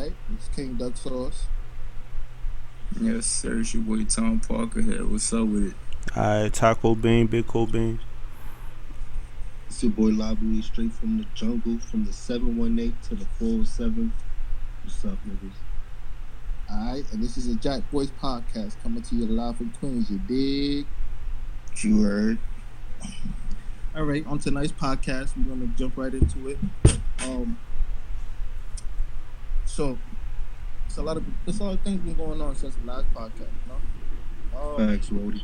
Alright, it's King Duck Sauce. Yes, sir. It's your boy Tom Parker here. What's up with it? Alright, Taco Bean, Big Cold Bean. It's your boy Lobby, straight from the jungle, from the 718 to the 407. What's up, niggas? Alright, and this is a Jackboys podcast coming to you live from Queens, you dig? You heard? Alright, on tonight's podcast, we're gonna jump right into it. So there's a lot of things been going on since the last podcast, you know? Thanks, Rody.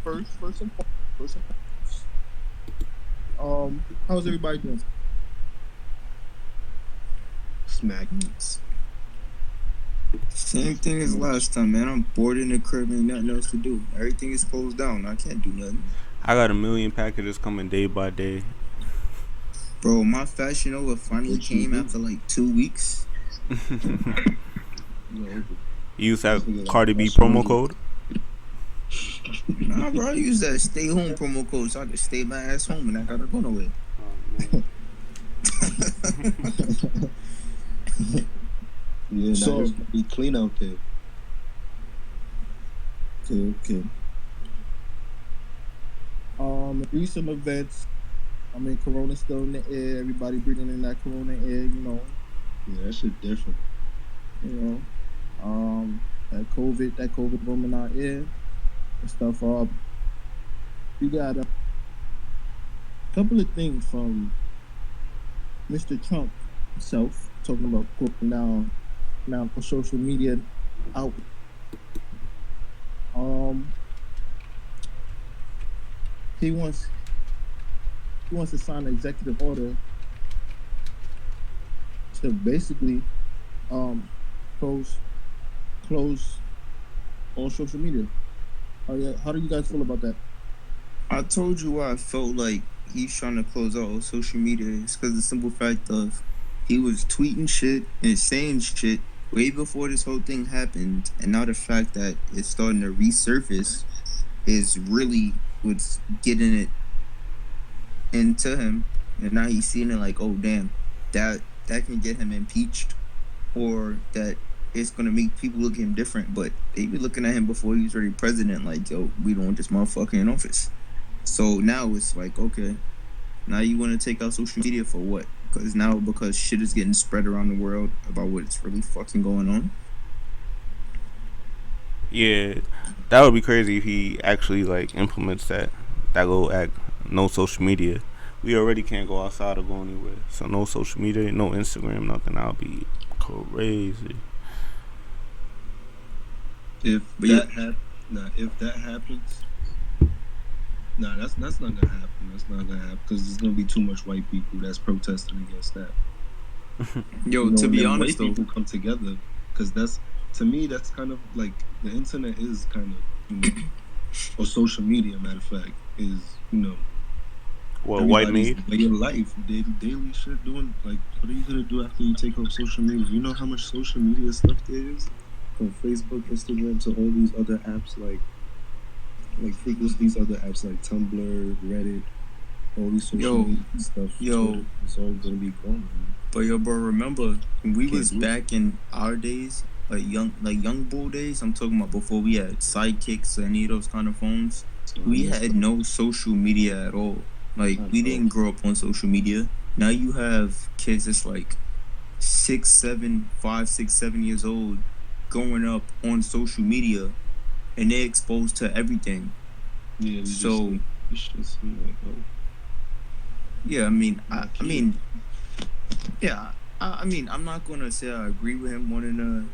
First and foremost. How's everybody doing? Smack. Same thing as last time, man. I'm bored in the crib and nothing else to do. Everything is closed down. I can't do nothing. I got 1,000,000 packages coming day by day. Bro, my Fashion Nova finally came after like 2 weeks. You use that Cardi B promo code? Nah, bro, I use that stay home promo code so I can stay my ass home and I gotta go nowhere. Yeah, so it's gonna be clean out there. Okay. Recent events. I mean, Corona's still in the air. Everybody breathing in that Corona air, you know. Yeah, that shit different. You know, that COVID room in our ear and stuff. We got a couple of things from Mr. Trump himself talking about putting down now for social media out. He wants to sign an executive order to basically close all social media. How do you guys feel about that? I told you why I felt like he's trying to close out all social media. It's because the simple fact of he was tweeting shit and saying shit way before this whole thing happened, and now the fact that it's starting to resurface is really what's getting it into him, and now he's seeing it like, oh damn, that can get him impeached, or that it's gonna make people look at him different. But they be looking at him before he was already president, like, yo, we don't want this motherfucker in office. So now it's like, okay, now you want to take out social media for what? Because shit is getting spread around the world about what's really fucking going on. Yeah, that would be crazy if he actually like implements that little act. No social media. We already can't go outside or go anywhere. So no social media, no Instagram, nothing. That'll be crazy. If that happens, that's not gonna happen. That's not gonna happen because there's gonna be too much white people that's protesting against that. Yo, to be honest, white people come together because to me that's kind of like the internet is kind of, or social media. Matter of fact, is white made way of life, daily shit. Doing like, what are you gonna do after you take off social media? You know how much social media stuff there is, from Facebook, Instagram to all these other apps like these other apps like Tumblr, Reddit, all these social media stuff. It's all gonna be gone. But yo, bro, remember when we was back in our days, like young bull days? I'm talking about before we had sidekicks or any of those kind of phones. We had no social media at all. Like, we didn't grow up on social media. Now you have kids that's like 5, 6, 7 years old growing up on social media, and they're exposed to everything. Yeah. Yeah, I mean, I'm not gonna say I agree with him wanting to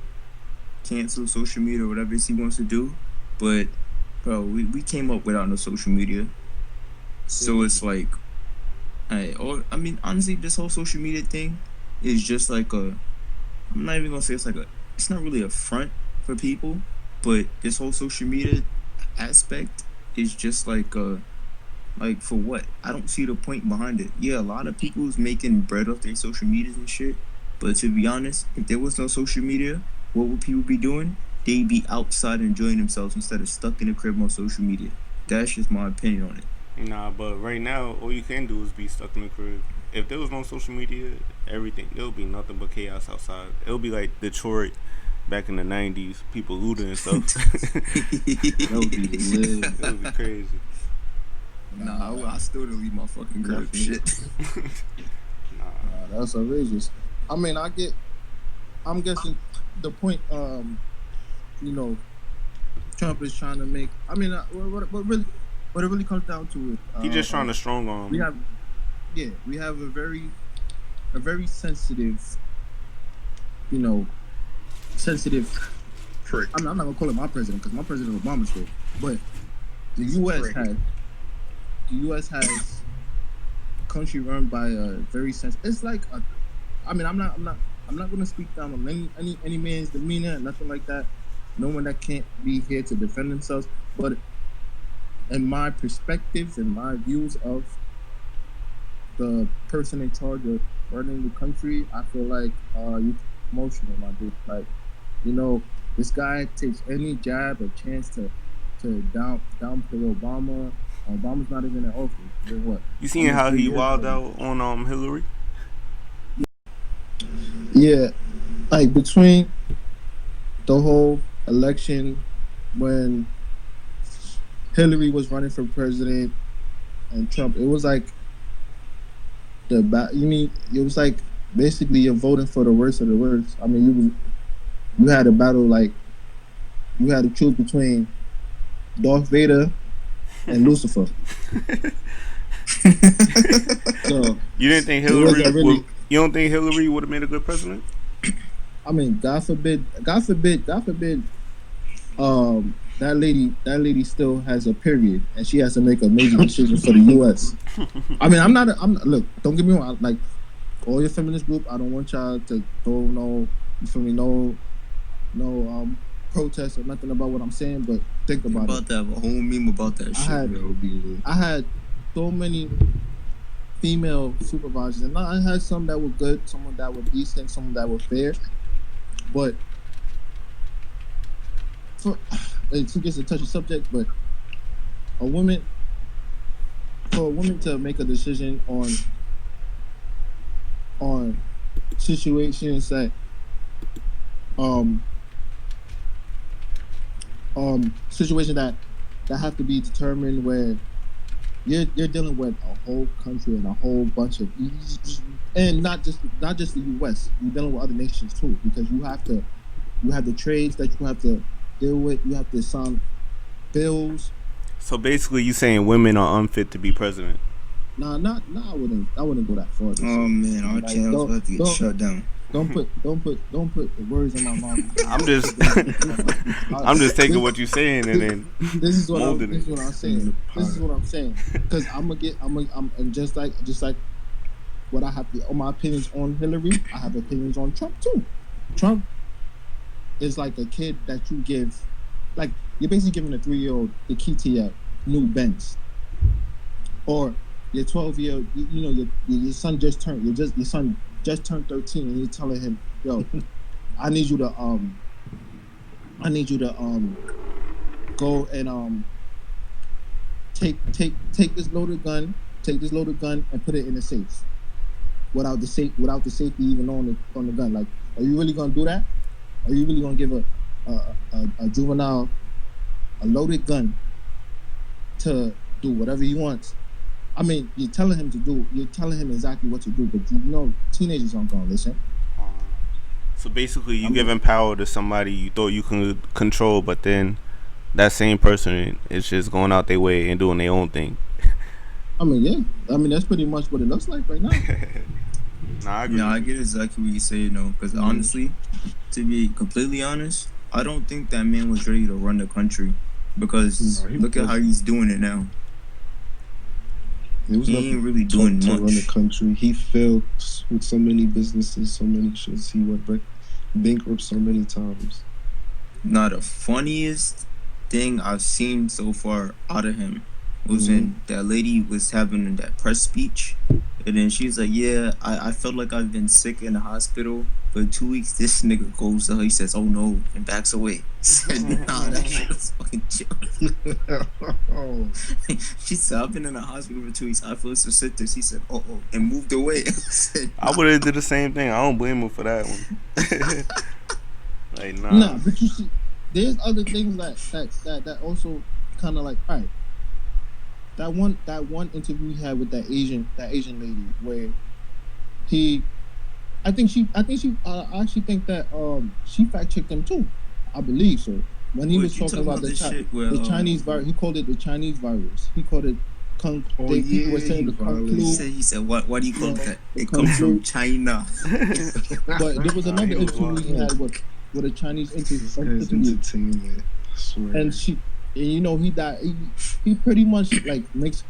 cancel social media or whatever he wants to do, but bro, we came up without no social media. So it's like, honestly, this whole social media thing is just like I'm not even gonna say it's not really a front for people, but this whole social media aspect is just like for what? I don't see the point behind it. Yeah, a lot of people's making bread off their social medias and shit, but to be honest, if there was no social media, what would people be doing? They'd be outside enjoying themselves instead of stuck in the crib on social media. That's just my opinion on it. Nah, but right now, all you can do is be stuck in the crib. If there was no social media, everything, it'll be nothing but chaos outside. It'll be like Detroit back in the 90s, people looting and stuff. That would be lit. It would be crazy. Nah, I still don't leave my fucking crib. Definitely. Shit. Nah. That's outrageous. I mean, I'm guessing the point, you know, Trump is trying to make. I mean, what it really comes down to is He just trying to strong arm. we have a very sensitive, you know, sensitive. Prick. I'm not gonna call it my president because my president Obama's good, but the U.S. has a country run by a very sensitive. It's like I'm not gonna speak down on any man's demeanor, nothing like that. No one that can't be here to defend themselves, but in my perspectives and my views of the person in charge of running the country, I feel like you emotional, my dude. Like, you know, this guy takes any jab or chance to downplay Obama. Obama's not even in office. Then what? You seen how he wilded out on Hillary? Yeah, like between the whole election when Hillary was running for president and Trump, it was like it was like basically you're voting for the worst of the worst. I mean, you had a battle, like you had to choose between Darth Vader and Lucifer. So You didn't think it wasn't Hillary? really. You don't think Hillary would have made a good president? I mean, God forbid, that lady still has a period, and she has to make a major decision for the U.S. I mean, look, don't get me wrong. Like all your feminist group, I don't want y'all to throw no protest or nothing about what I'm saying, but think about it. To have a whole meme about that shit. I had so many female supervisors, and I had some that were good, some that were decent, some that were fair, but it's just a touchy subject, but for a woman to make a decision on situations that situations that have to be determined where you're dealing with a whole country and a whole bunch of, and not just the U.S. You're dealing with other nations too, because you have the trades that you have to deal with. You have to sign bills. So basically, you saying women are unfit to be president? Nah, I wouldn't go that far. Oh man, our channel's about to get shut down. Don't put the words in my mouth. I'm just taking what you're saying and then this is what I'm saying. This is what I'm saying. Because I'm just like what I have all my opinions on Hillary. I have opinions on Trump too. Trump is like a kid that you give, like you're basically giving a 3-year-old the key to your new Benz, or your 12-year-old. Your son just turned. Your son just turned 13, and you're telling him, "Yo, I need you to go and take this loaded gun, and put it in the safe, without the safety even on the gun. Like, are you really gonna do that? Are you really gonna give a juvenile a loaded gun to do whatever he wants? I mean, you're telling him exactly what to do, but teenagers aren't gonna listen. So basically, you giving power to somebody you thought you could control, but then that same person is just going out their way and doing their own thing. I mean, yeah. I mean, that's pretty much what it looks like right now. I agree. No, I get exactly what you're saying, though. Because honestly, to be completely honest, I don't think that man was ready to run the country. Because look at how he's doing it now. He ain't really doing much. To run the country. He failed with so many businesses, so many shits. He went bankrupt so many times. Now, the funniest thing I've seen so far out of him was when that lady was having that press speech, And then she's like, yeah, I felt like I've been sick in the hospital for 2 weeks. This nigga goes to her, he says, oh no, and backs away. Said, nah, that shit was fucking chill. Oh, She said, I've been in the hospital for 2 weeks. I feel so sick. He said, oh, and moved away. I said, I would have did the same thing. I don't blame him for that one. Like, nah. Nah, but you see, there's other things that also kind of like, all right. That one interview he had with that Asian lady where I actually think that she fact checked him too. I believe so. When he was talking about the Chinese virus, he called it the Chinese virus. He called it people were saying the kung flu. He said, what do you call that? It comes from China. But there was another interview he had with a Chinese entertainment. I swear. And he pretty much like makes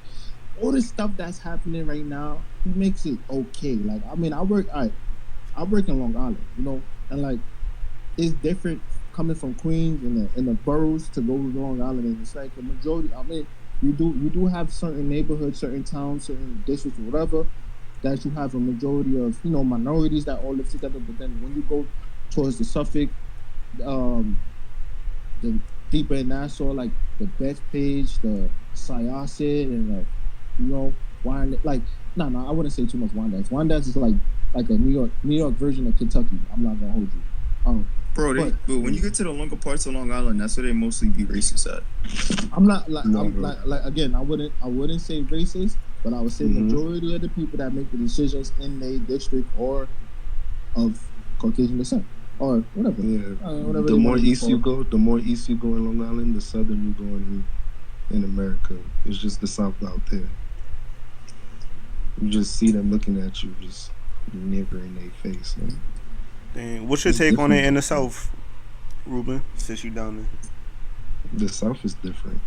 all the stuff that's happening right now. He makes it okay. Like, I mean, I work in Long Island, and like it's different coming from Queens and the boroughs to go to Long Island, and it's like the majority. I mean, you do have certain neighborhoods, certain towns, certain districts, or whatever, that you have a majority of minorities that all live together. But then when you go towards the Suffolk, the deeper in Nassau, like the Bethpage, the Syosset, and Wyandotte. Like, no, I wouldn't say too much Wyandotte. Wyandotte is like a New York version of Kentucky. I'm not gonna hold you. Bro, but when you get to the longer parts of Long Island, that's where they mostly be racist at. I'm not like again. I wouldn't say racist, but I would say majority of the people that make the decisions in their district or of Caucasian descent. Or whatever. Yeah. The more east you go in Long Island, the southern you go in America. It's just the South out there. You just see them looking at you, just nigger in their face. Like, dang, what's your take on it in the South, Ruben? Since you down there, the South is different.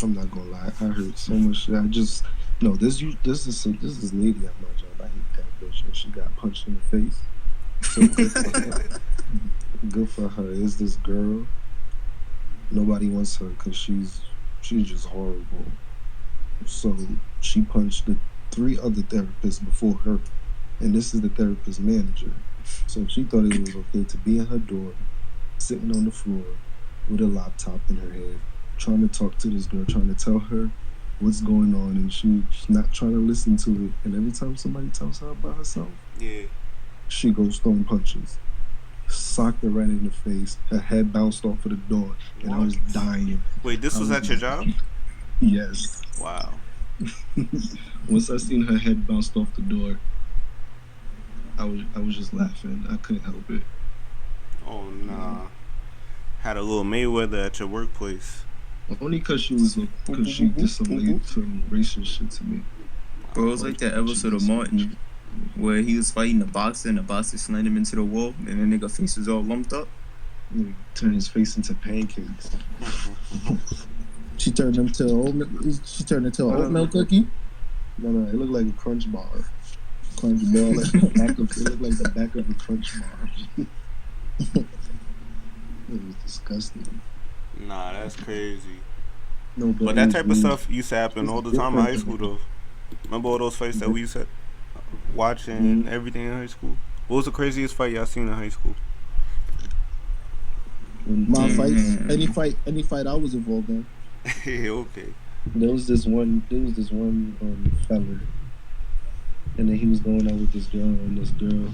I'm not gonna lie. I heard so much shit. This lady at my job. I hate that bitch. And she got punched in the face. So good for her. Is this girl? Nobody wants her because she's just horrible. So she punched the 3 other therapists before her, and this is the therapist manager. So she thought it was okay to be in her door, sitting on the floor with a laptop in her head, trying to talk to this girl, trying to tell her what's going on, and she's not trying to listen to it. And every time somebody tells her about herself, she goes throwing punches. Socked her right in the face. Her head bounced off of the door, and I was dying. Wait, this was at your job? Yes. Wow. Once I seen her head bounced off the door, I was just laughing. I couldn't help it. Oh nah. Had a little Mayweather at your workplace. Only because she did some racist shit to me. Bro, it was like that episode of Martin where he was fighting a boxer and the boxer slammed him into the wall and the nigga face was all lumped up. He turned his face into pancakes. She turned into an oatmeal cookie. No, it looked like a crunch bar. Crunch bar, like it looked like the back of a crunch bar. It was disgusting. Nah, that's crazy. No, but that type of stuff used to happen all the time in high school, though. Remember all those fights that we used to watch and everything in high school? What was the craziest fight y'all seen in high school? My fights, any fight I was involved in. Okay. There was this one fella, and then he was going out with this girl, and this girl,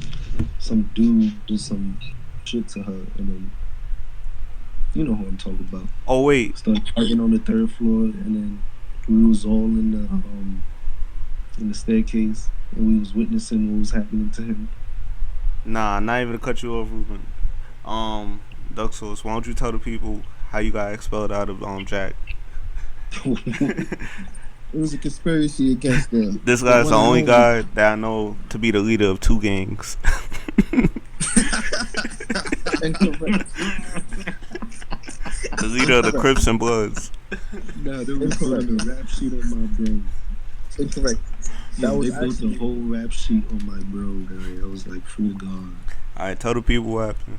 some dude did some shit to her, and then you know who I'm talking about. Oh wait. Started fighting on the 3rd floor, and then we was all in the staircase, and we was witnessing what was happening to him. Nah, not even to cut you off, Ruben. Duck Sauce, why don't you tell the people how you got expelled out of Jack? It was a conspiracy against them. This guy's the only guy that I know to be the leader of 2 gangs. The leader of the Crips and Bloods. Nah, they were putting a rap sheet on my bro. Incorrect. They built the whole rap sheet on my bro, guy. I was like, free God. Alright, tell the people what happened.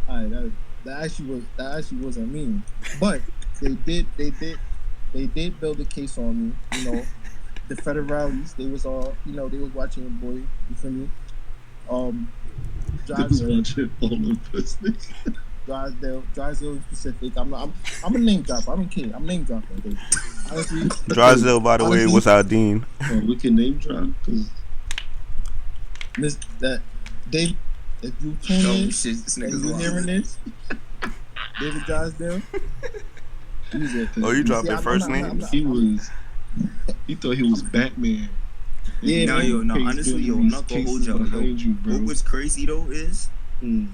Alright, that actually wasn't mean, but they did build a case on me, the federales, they was all, they was watching your boy. You feel me? Um, They was Drysdale, watching all of us. Drysdale in specific. I'm a name dropper. I don't care. I'm name dropping. 'Cause honestly, Drysdale, by the way, honestly, was our dean. We can name drop because that Dave, if you tune Oh in shit, this and nigga's you hearing wild. this, David Drysdale, use it. Oh, you dropped See, their I'm first not, I'm not, I'm names? not, he I'm, was. He thought he was Batman. Yeah, Now, man. yo, no, Case honestly, yo, doing I'm not gonna these hold y'all, cases yo. behind you, bro. What was crazy though is Mm.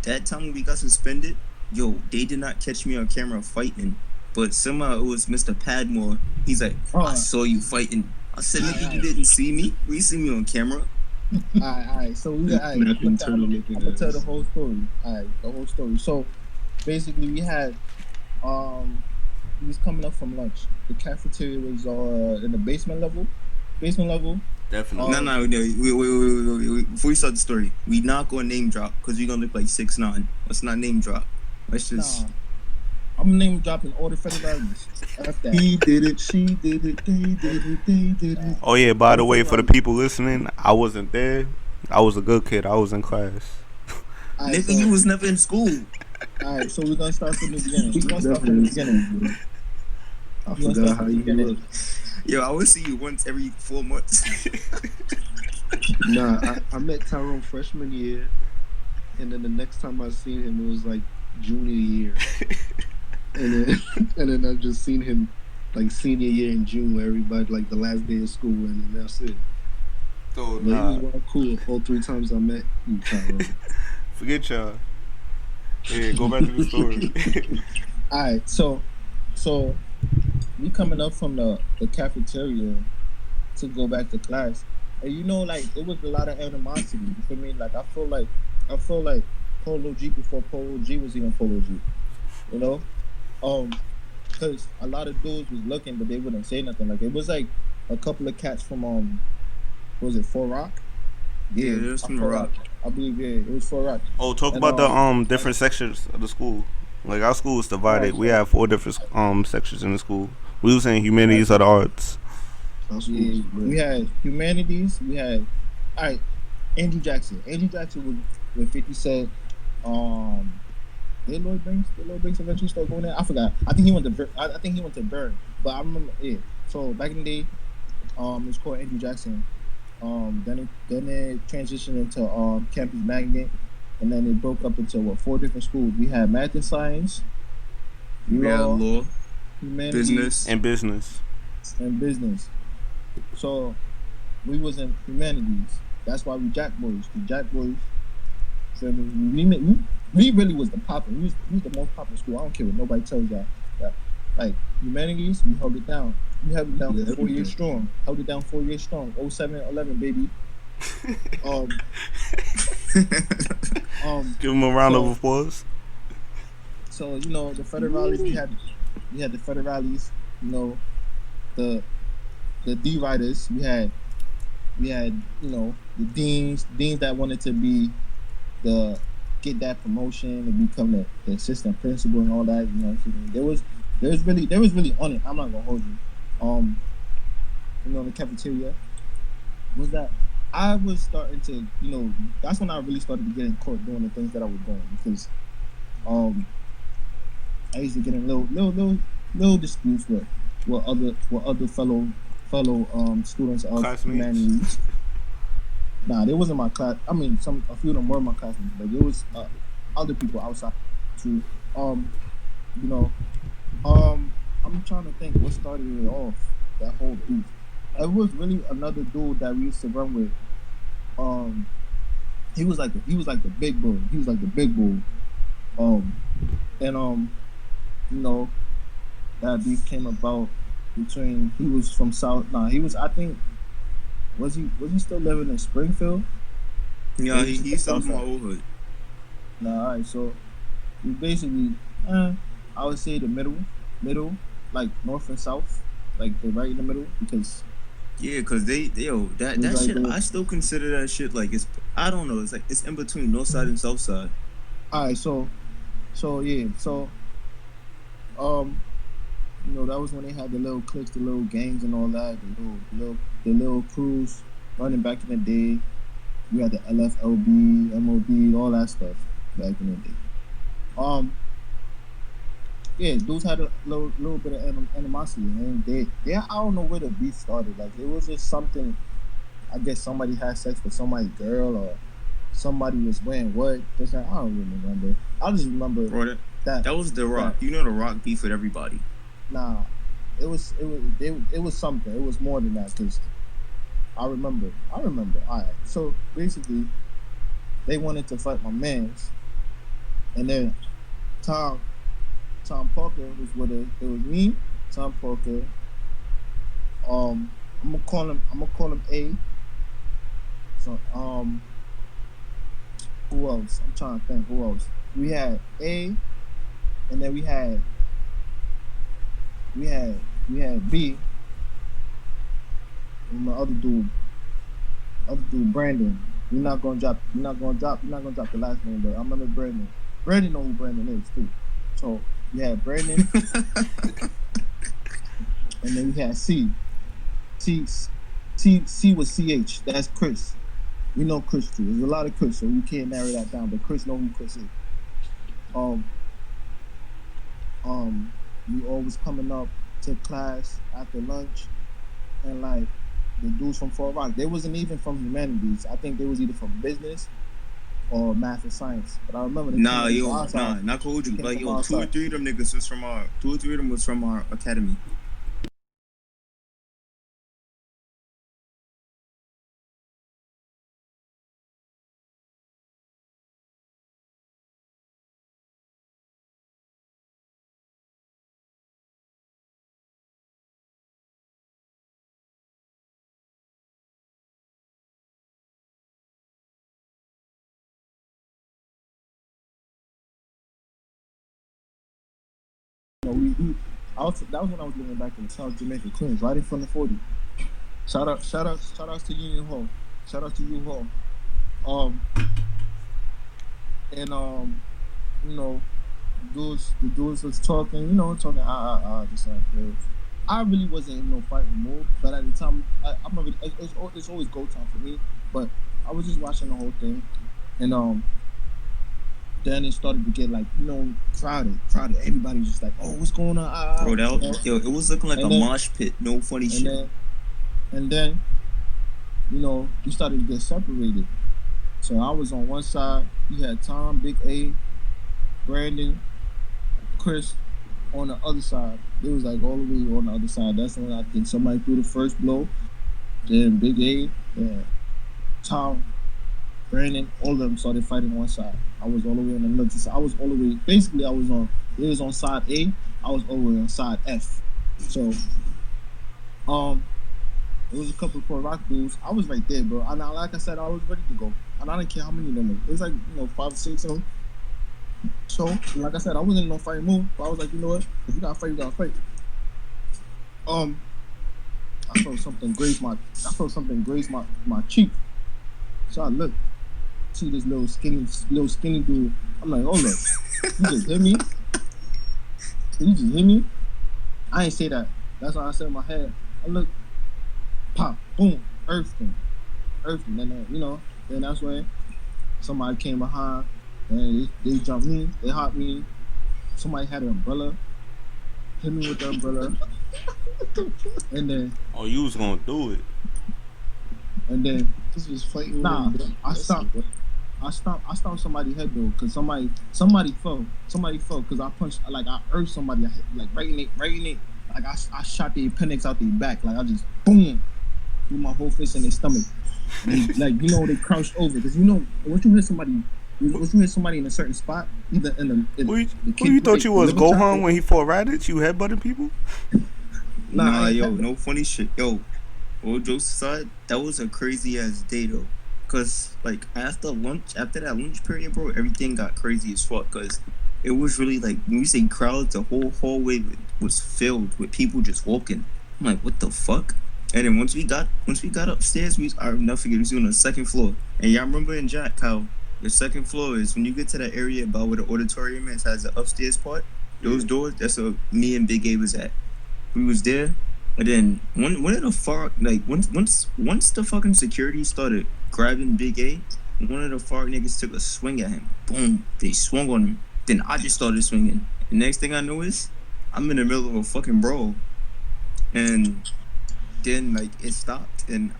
that time when we got suspended, yo, they did not catch me on camera fighting, but somehow it was Mr. Padmore. He's like, I saw you fighting. I said, nigga, you didn't see me. We see me on camera. All right. So we got. Snapping I'm turtle looking gonna tell ass. the whole story. All right, the whole story. So basically, we had he was coming up from lunch. The cafeteria was in the basement level. Definitely. No, wait. Before we start the story, we not gonna name drop because we gonna look like 6ix9ine. Let's not name drop. Let's just. Nah, I'm name dropping all the federales. F that. He did it. She did it. They did it. They did it. Oh yeah, by All the the way, for the federales. people listening, I wasn't there. I was a good kid. I was in class. All right, Nigga, you was never in school. All right, so we're gonna start from the beginning. He definitely is. I You wanna forgot start how from the you beginning? look. Yo, I would see you once every 4 months. Nah, I met Tyrone freshman year, and then the next time I seen him, it was like junior year, and then I've just seen him like senior year in June, where everybody like the last day of school, and then that's it. So But he was well cool. All 3 times I met you, Tyrone. forget y'all. Yeah, go back to the story. All right, so we coming up from the cafeteria to go back to class, and like it was a lot of animosity. You feel me? Like I feel like Polo G before Polo G was even Polo G. You know, because a lot of dudes was looking, but they wouldn't say nothing. Like it was like a couple of cats from what was it, Fort Rock? Yeah, it was from the Rock. I believe it was Fort Rock. Oh, talk And, about the different sections of the school. Like our school is divided. Right, We so- have 4 different sections in the school. We was in humanities or the arts. That's Yeah, we had humanities. We had all right. Andrew Jackson. Andrew Jackson was when 50 Cent. Did Lloyd Banks eventually start going there? I forgot. I think he went to. I think he went to Burn. But I remember. Yeah. So back in the day, it was called Andrew Jackson. Then it transitioned into Campus Magnet, and then it broke up into 4 different schools. We had math and science, We had law, humanities, business. and business. So we was in humanities. That's why we Jackboys. The Jackboys. So we really was the poppin'. We was the most poppin' school. I don't care what nobody tells y'all. Like humanities, we held it down. We held it down for 4 years strong. Held it down 4 years strong. 07-11, baby. Give him a round of applause. So the federales, we had the federales. The D writers. We had the deans that wanted to be get that promotion and become the assistant principal and all that. There was really on it. I'm not gonna hold you. In the cafeteria was that I was starting to that's when I really started to get in court doing the things that I was doing, because I used to get in little disputes with other fellow students of Classmates? humanities. Nah, they wasn't my class. I mean, a few of them were my classmates, but there was other people outside too. I'm trying to think what started it off. That whole beef. It was really another dude that we used to run with. He was like the big bull. He was like the big bull. That beef came about between. He was from South. Nah, he was. I think. Was he still living in Springfield? Yeah, he still from my old hood. Nah, alright. So we basically, I would say the middle, like north and south, like they're right in the middle, because Yeah, cause that Right shit. there. I still consider that shit like I don't know. It's like it's in between north side and south side. alright. So You know, that was when they had the little cliques, the little gangs, and all that. The little crews running back in the day. You had the LFLB, MOB, all that stuff back in the day. Yeah, dudes had a little bit of animosity, and they I don't know where the beef started. Like it was just something. I guess somebody had sex with somebody's girl, or somebody was wearing what. Just like, I don't really remember. I just remember Bro, that was The Rock. that, You know The Rock beef with everybody. nah, it was something. It was more than that because I remember. All right, so basically, they wanted to fight my man's, and then Tom Parker was with it. It was me, Tom Parker. I'm gonna call him A. So who else? I'm trying to think. Who else? We had A, and then we had B, and the other dude, Brandon. We're not gonna drop the last name, but I remember Brandon. Brandon know who Brandon is too. So we had Brandon, and then we had C. C was CH. That's Chris. We know Chris too. There's a lot of Chris, so we can't narrow that down. But Chris know who Chris is. We always coming up to class after lunch, and like the dudes from Fort Rock, they wasn't even from humanities. I think they was either from business or math and science. But I remember not gonna hold you. Like 2 or 3 of them niggas was from our 2 or 3 of them was from our academy. You know, that was when I was living back in South Jamaica, Queens, right in front of 40. Shout outs to Union Hall. Shout out to U Hall. And you know, the dudes was talking, this and I really wasn't in no fighting mood, but at the time, I'm not really, it's always go time for me. But I was just watching the whole thing, and then it started to get like crowded. Everybody was just like, "Oh, what's going on?" Bro, it was looking like a mosh pit. No funny shit. And then, we started to get separated. So I was on one side. You had Tom, Big A, Brandon, Chris on the other side. It was like all the way on the other side. That's when I think somebody threw the first blow. Then Big A, Tom, Brandon, all of them started fighting one side. I was all the way on the other side. I was all the way. Basically, it was on side A. I was all the way on side F. So, it was a couple of Fort Rock dudes. I was right there, bro. And like I said, I was ready to go. And I didn't care how many of them were. It was like 5 or 6 of them. So, like I said, I wasn't in no fighting mood. But I was like, you know what? If you gotta fight, you gotta fight. I felt something graze my cheek. So I looked, see this little skinny dude. I'm like, hold up, you just hit me? You just hit me? I ain't say that. That's what I said in my head. I look, pop, boom, earthed him. Then then that's when somebody came behind and they jumped me, they hopped me. Somebody had an umbrella, hit me with the umbrella, and then you was gonna do it. And then this was fighting. Nah, I stomped somebody's head though, cause somebody fell because I punched, like I earthed somebody, like right in it, like I shot the appendix out their back, like I just boom, threw my whole fist in their stomach, and like they crouched over, cause once you hit somebody in a certain spot, either in the who you thought you was Gohan when he fought Raditz? You headbutting people? Nah, no funny shit, yo. Well, jokes aside, that was a crazy ass day though, cause like after that lunch period, bro, everything got crazy as fuck. Cause it was really like when we say crowds, the whole hallway was filled with people just walking. I'm like, what the fuck? And then once we got upstairs, I'll never forget, we was on the second floor. And y'all remember in Jack how the second floor is when you get to that area about where the auditorium is, has the upstairs part. Those doors, that's where me and Big A was at. We was there, and then one of the once the fucking security started grabbing Big A, one of the FARC niggas took a swing at him. Boom! They swung on him. Then I just started swinging. The next thing I know is I'm in the middle of a fucking brawl, and then like it stopped. And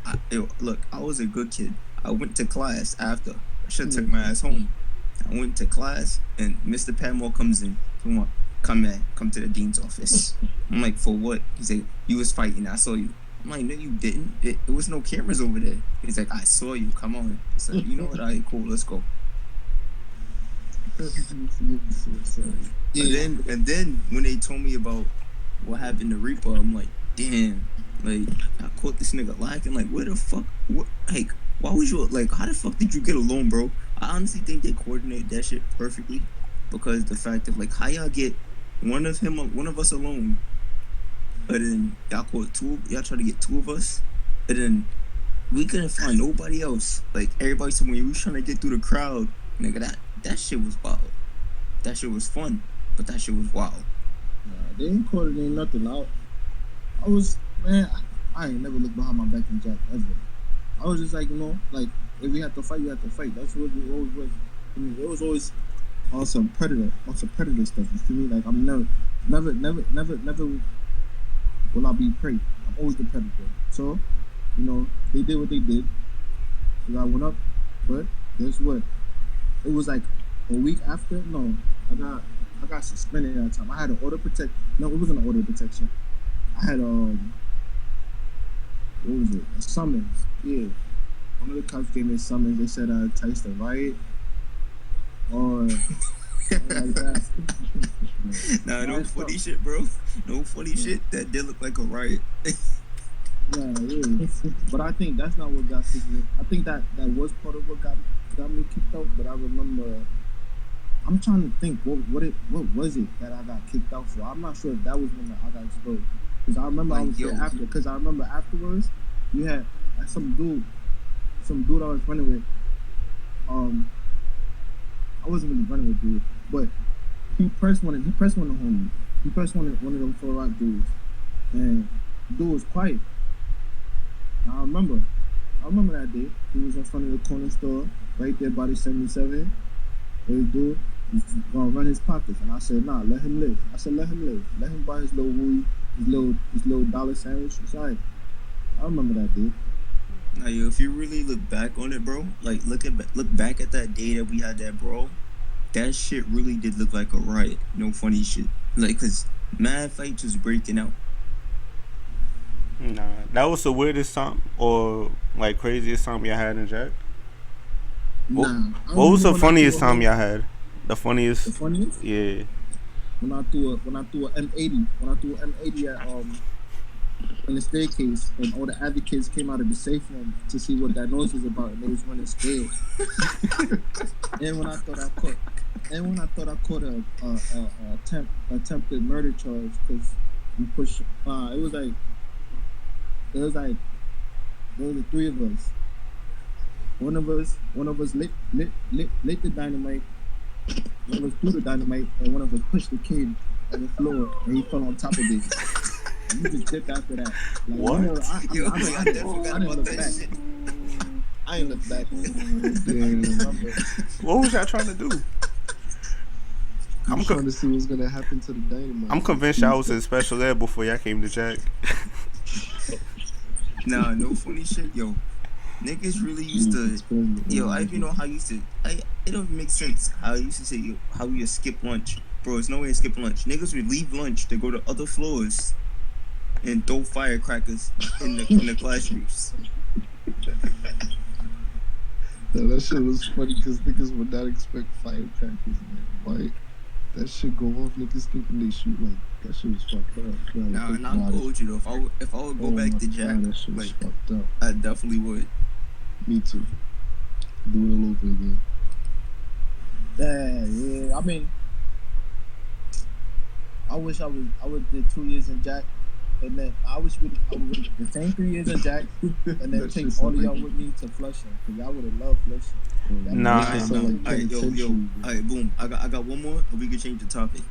look, I was a good kid. I went to class after. I should have took my ass home. I went to class, and Mr. Padmore comes in. Come to the dean's office. I'm like, for what? He's like, you was fighting. I saw you. I'm like, no, you didn't. It was no cameras over there. He's like, I saw you. Come on. He's like, you know what? All right, cool. Let's go. Yeah. And then when they told me about what happened to Reaper, I'm like, damn. Like, I caught this nigga lacking. Like, where the fuck? What? Like, why was you like? How the fuck did you get alone, bro? I honestly think they coordinate that shit perfectly, because the fact of like how y'all get one of us alone, and then y'all caught y'all try to get two of us, and then we couldn't find nobody else. Like everybody said when we was trying to get through the crowd, nigga, that shit was wild. That shit was fun, but that shit was wild. They ain't coordinate nothing out. I ain't never looked behind my back in Jack ever. I was just like, like if we had to fight, we had to fight. That's what it always was. I mean, it was always on some predator stuff. You feel me? Like I'm never will I be prey. I'm always the predator. So, they did what they did. I went up, but guess what? It was like a week after. No, I got suspended at that time. I had an order protect. No, it wasn't an order protection. I had what was it? A summons. Yeah. One of the cops gave me a summons. They said I enticed a riot. Or like that. Nah, no funny shit, bro. No funny shit. That did look like a riot. Yeah, it is. But I think that's not what got kicked me. I think that was part of what got me kicked out. But I remember, I'm trying to think what was it that I got kicked out for? I'm not sure if that was when I got exposed. Because I remember I was there after. Because I remember afterwards, you had some dude I was running with. I wasn't really running with dude, but he pressed one of the homies. He pressed one of them 4 rock dudes, and the dude was quiet. And I remember that day. He was in front of the corner store, right there by the 77. This dude was gonna run his pockets, and I said, "Nah, let him live." I said, "Let him live. Let him buy his little wooey, his little dollar sandwich." It's all right. I remember that day. Now, yo, if you really look back on it, bro, like look back at that day that we had that brawl, that shit really did look like a riot. No funny shit. Like, cause mad fights was breaking out. Nah, that was the weirdest time or like craziest time y'all had in Jack. Nah. What was the funniest time y'all had? The funniest? The funniest? Yeah. When I threw a M80. When I threw an M80 at in the staircase, and all the advocates came out of the safe room to see what that noise was about, and they was running scared. And when I thought I caught a attempted murder charge because we pushed. It was like there was the 3 of us. One of us lit the dynamite. One of us threw the dynamite, and one of us pushed the kid on the floor, and he fell on top of it. You just dipped after that. Like, what? I didn't look back. Shit. I ain't look back. What was y'all trying to do? I'm trying to see what's gonna happen to the dynamite. I'm convinced y'all was in special ed before y'all came to Jack. Nah, no funny shit, yo. Niggas really used to, yo. I even know how you used to. It don't make sense how I used to say, yo, how you skip lunch, bro. There's no way to skip lunch. Niggas would leave lunch to go to other floors and throw firecrackers in the classrooms. Yeah, that shit was funny because niggas would not expect firecrackers, man. Like, that shit go off, niggas thinking they shoot. Like, that shit was fucked up. Nah, and I'll hold you though. If I would go back to Jack, God, that shit was fucked up. I definitely would. Me too. Do it all over again. Yeah. I mean, I wish I would did 2 years in Jack, and then I wish I would the same 3 years in Jack, and then take all of y'all with me to Flushing, because y'all would have loved Flushing. Nah. Alright, yo. Alright, boom. I got one more, and we can change the topic.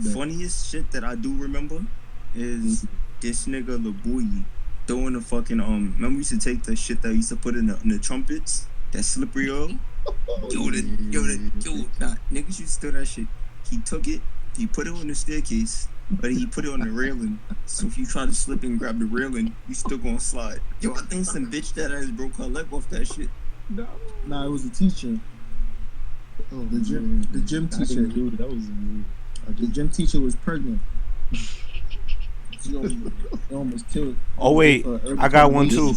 Yeah. Funniest shit that I do remember is this nigga LaBoy throwing the fucking remember we used to take the shit that we used to put in the trumpets, that slippery oil. Nah, niggas used to do that shit. He took it, he put it on the staircase, but he put it on the railing. So if you try to slip and grab the railing, you still gonna slide. Yo, I think some bitch that ass broke her leg off that shit. Nah, it was a teacher. Oh, The gym I teacher. didn't do that. That was me. The gym teacher was pregnant. She almost killed. Oh wait, I got one too.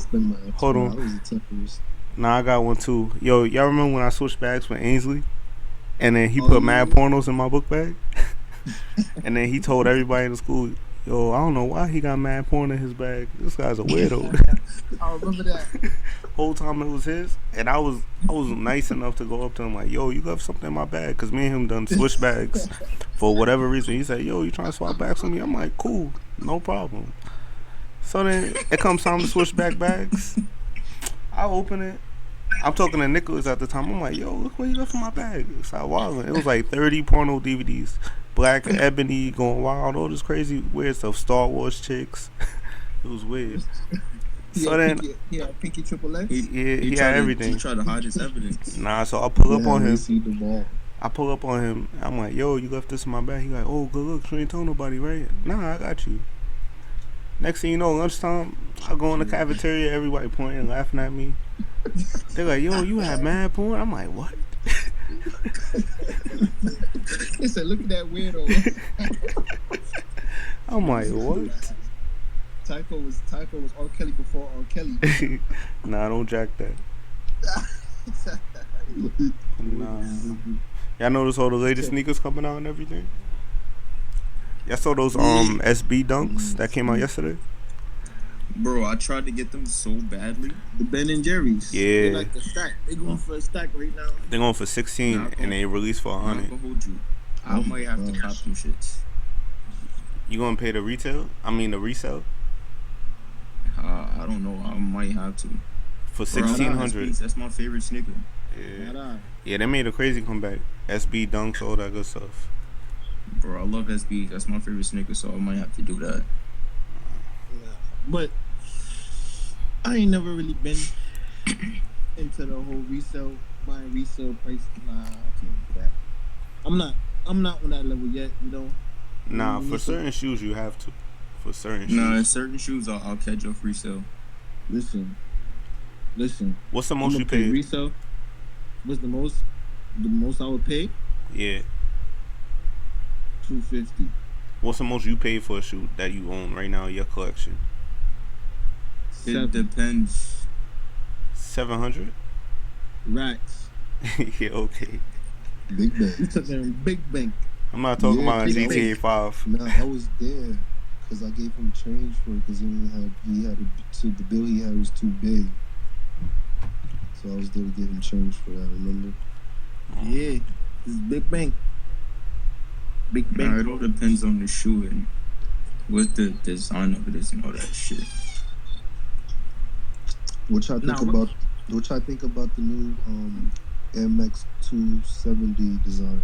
Hold on. I was a terrorist. Nah, I got one too. Yo, y'all remember when I switched bags with Ainsley? And then he Oh, put yeah. mad pornos in my book bag? And then he told everybody in the school, yo, I don't know why he got mad porn in his bag. This guy's a weirdo. I remember that. Whole time it was his. And I was nice enough to go up to him like, yo, you left something in my bag. Because me and him done switch bags for whatever reason. He said, yo, you trying to swap bags with me? I'm like, cool, no problem. So then it comes time to switch bags. I open it. I'm talking to Nicholas at the time. I'm like, yo, look what you left in my bag. It's like wildin'. It was like 30 porno DVDs. Black Ebony, Going Wild, all this crazy weird stuff. Star Wars chicks. It was weird. So then, Pinky Triple X. he had everything. He tried to hide his evidence. Nah, so I pull up on him. See the ball. I pull up on him. I'm like, yo, you left this in my bag. He like, oh, good look. You ain't told nobody, right? Nah, I got you. Next thing you know, lunchtime, I go in the cafeteria, everybody pointing, laughing at me. They're like, yo, you have mad porn? I'm like, what? They said, look at that weirdo. I'm like, what? Tycho was R. Kelly before R. Kelly. Nah, don't jack that. Nah. Y'all notice all the latest sneakers coming out and everything? Y'all saw those SB dunks that came out yesterday? Bro, I tried to get them so badly. The Ben and Jerry's. Yeah. They like the stack. They going for a stack right now. They're going for 16 and they released for I'm 100. gonna hold you. I might have to cop them shits. You gonna pay the retail? I mean the resale? I don't know. I might have to. For Bro, $1,600. That's my favorite sneaker. Yeah. Yeah, they made a crazy comeback. SB dunks, all that good stuff. Bro, I love SB. That's my favorite sneaker, so I might have to do that. But I ain't never really been into the whole buying resale price. Nah, I can't do that. I'm not on that level yet, you know. Nah, for certain shoes you have to. For certain shoes. Nah, certain shoes I'll catch off resale. Listen. What's the most you pay paid? Resale? What's the most? The most I would pay? Yeah. $250. What's the most you paid for a shoe that you own right now in your collection? It depends. 700? Racks. Yeah, okay. Big bang. You took in big bank. I'm not talking about big GTA bank. 5. Nah, I was there because I gave him change for it because the bill he had was too big. So I was there to give him change for that. Remember? Yeah, this is big bank. Big bank. Nah, it all depends on the shoe and what the design of it is and all that shit. What y'all think about the new Air Max 270 design?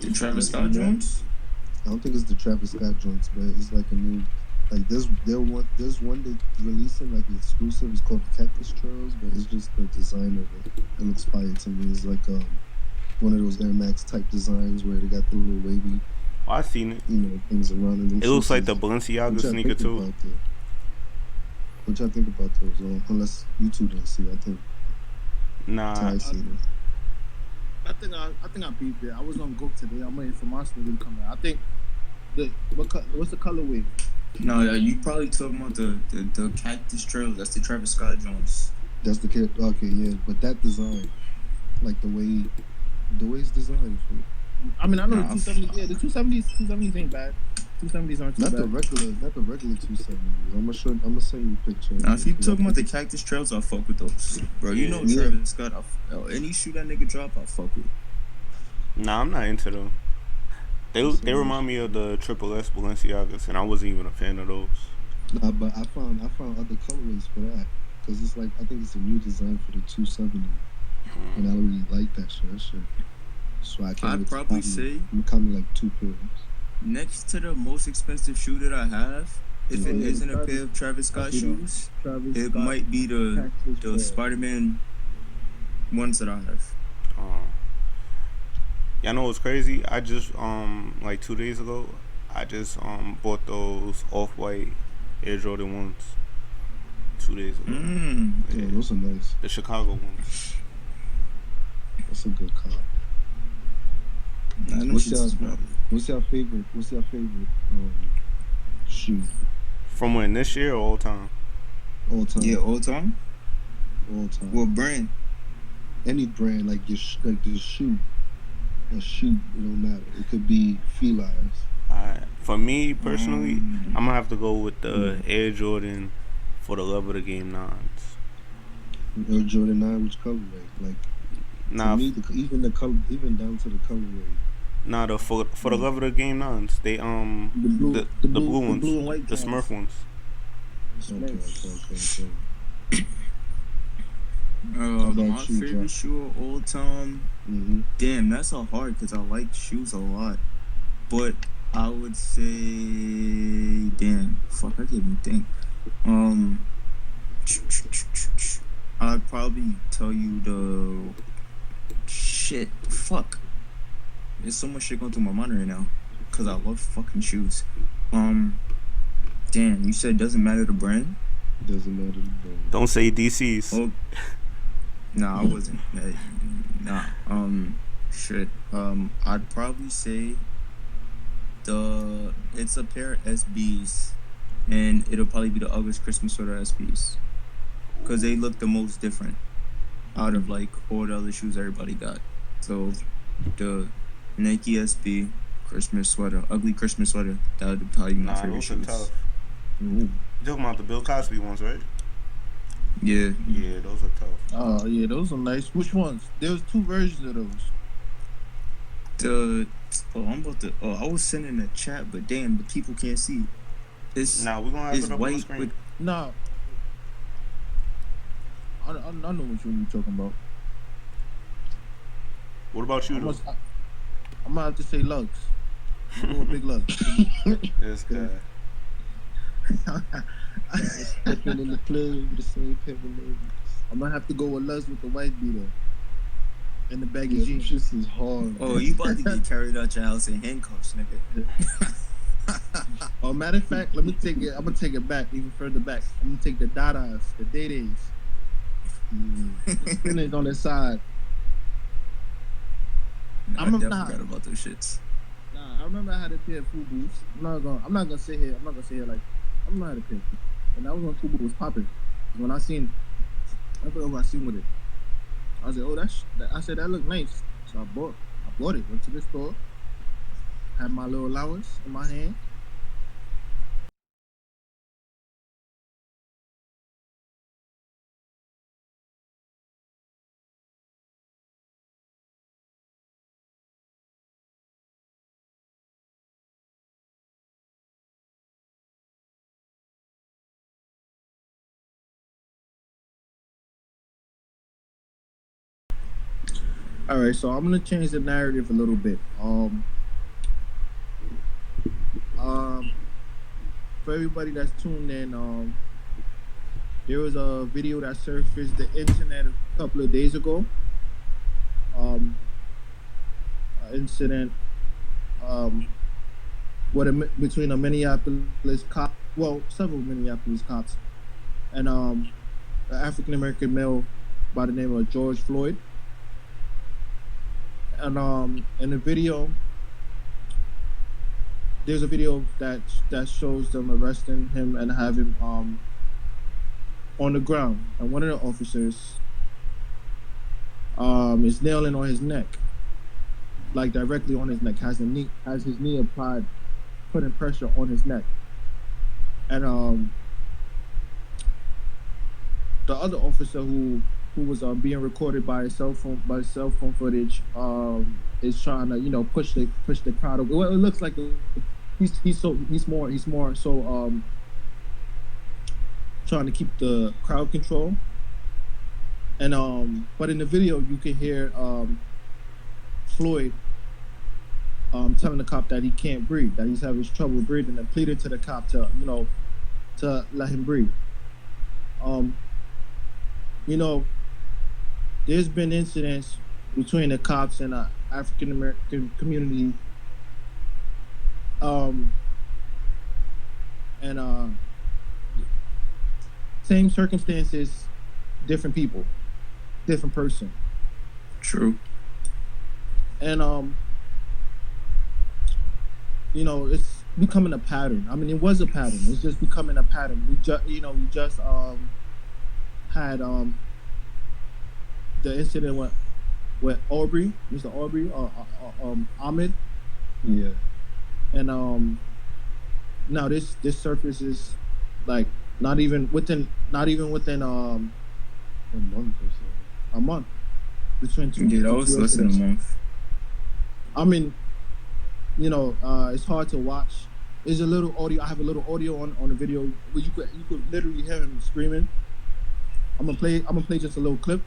The Travis Scott joints? I don't think it's the Travis Scott joints, but it's like a new, like there's one they releasing like exclusive. It's called the Cactus Trails, but it's just the design of it. It looks fire to me. It's like one of those Air Max type designs where they got the little wavy. Oh, I seen it. You know, things around it. It looks like the Balenciaga sneaker too. What y'all think about those? Unless you two didn't see, I think. Nah. Ty seen it. I think I beat it. I was on Go today. I'm waiting for my sneaker to come out. I think what's the colorway? No, you probably talking about the Cactus Trails. That's the Travis Scott joints. That's the kid. Okay, yeah, but that design, like the way it's designed. I mean, I know the 270. Yeah, the 270s ain't bad. 270s aren't too not bad. Not the regular 270s. I'm gonna send you a picture. Now, if you talking about the Cactus Trails, I'll fuck with those, bro. You know Travis Scott. Any shoe that nigga drop, I'll fuck with. Nah, I'm not into them. They remind me of the Triple S Balenciagas, and I wasn't even a fan of those. Nah, but I found other colorways for that because it's like I think it's a new design for the 270, and I really like that shit. So I can't. I'd probably say I'm coming like 2 pairs. next to the most expensive shoe that I have, if it yeah, isn't a Travis- pair of Travis I Scott see them. shoes, Travis it Scott might be the Cactus Pair. Spider-Man ones that I have. Um, y'all know what's crazy? I just like 2 days ago, I just bought those off white Air Jordan ones 2 days ago. Yeah, those are nice. The Chicago ones. That's a good cop. Nah, them What's shits your is wild. What's your favorite shoe From when, this year or all time? all time? Yeah, all time. All time. What brand? Any brand, like like the shoe, a shoe, it don't matter. It could be felines. For me personally, Um, I'm gonna have to go with the Air Jordan for the love of the game 9s. Air Jordan 9, which colorway? Like Nah, to me, even the color, even down to the colorway. nah, for the love of the game 9s. They the blue ones, blue and white the Johns. Smurf ones. Okay. about my you, favorite John? shoe of all time. Mm-hmm. Damn, that's so hard because I like shoes a lot. But I would say, damn, fuck, I can't even think. I'd probably tell you the shit. Fuck, there's so much shit going through my mind right now because I love fucking shoes. Damn, you said doesn't matter the brand. Doesn't matter the brand. Don't say DCs. Oh, nah, I wasn't. Nah. Shit. I'd probably say it's a pair of SBs, and it'll probably be the August Christmas sweater SBs, cause they look the most different out of like all the other shoes everybody got. So the Nike SB Christmas sweater, ugly Christmas sweater, that would probably be my favorite those are shoes. tough. Ooh. You talking about the Bill Cosby ones, right? Yeah. Yeah, those are tough. Oh yeah, those are nice. Which ones? There's two versions of those. I was sending a chat, but damn, the people can't see. It's Nah, we're gonna have it's it up on the white screen. with Nah, I know which one you're talking about. What about you, I'm though? gonna have to say lugs. I'm going with big lugs. This guy. Stepping in the club with the same pair of legs. I'm gonna have to go with lugs with the white beater and the baggy Yeah, jeans. this is hard. oh, you about to get carried out your house in handcuffs, nigga. Oh, matter of fact, let me take it. I'm gonna take it back, even further back. I'm gonna take the Dadas, the Day-Days, the spinners on the side. I I'm definitely not- forgot about those shits. Nah, I remember I had a pair of FUBUs. I'm not gonna sit here like I remember I had a pair, and that was when FUBU was popping. When I forgot what I seen with it. I was like, oh, I said that looked nice, so I bought it. Went to the store, had my little allowance in my hand. All right, so I'm gonna change the narrative a little bit. For everybody that's tuned in, there was a video that surfaced the internet a couple of days ago. An incident, between a Minneapolis cop, several Minneapolis cops, and an African American male by the name of George Floyd. And in the video, there's a video that shows them arresting him and have him on the ground, and one of the officers is nailing on his neck, like directly on his neck, has his knee applied, putting pressure on his neck, and the other officer who was being recorded by cell phone footage is trying to push the crowd away. Well, it looks like he's more so trying to keep the crowd control, and but in the video you can hear Floyd telling the cop that he can't breathe, that he's having trouble breathing, and pleading to the cop to, to let him breathe. Um, you know, there's been incidents between the cops and the African American community, um, and same circumstances, different people, different person. True. And it's becoming a pattern. I mean, it was a pattern. It's just becoming a pattern. We just had the incident with Aubrey, Mr. Aubrey, Ahmed. Yeah. And now this surfaces like not even within a month or so. A month between two. Yeah, that was less than a month. I mean, it's hard to watch. There's a little audio. I have a little audio on the video where you could literally hear him screaming. I'm gonna play just a little clip.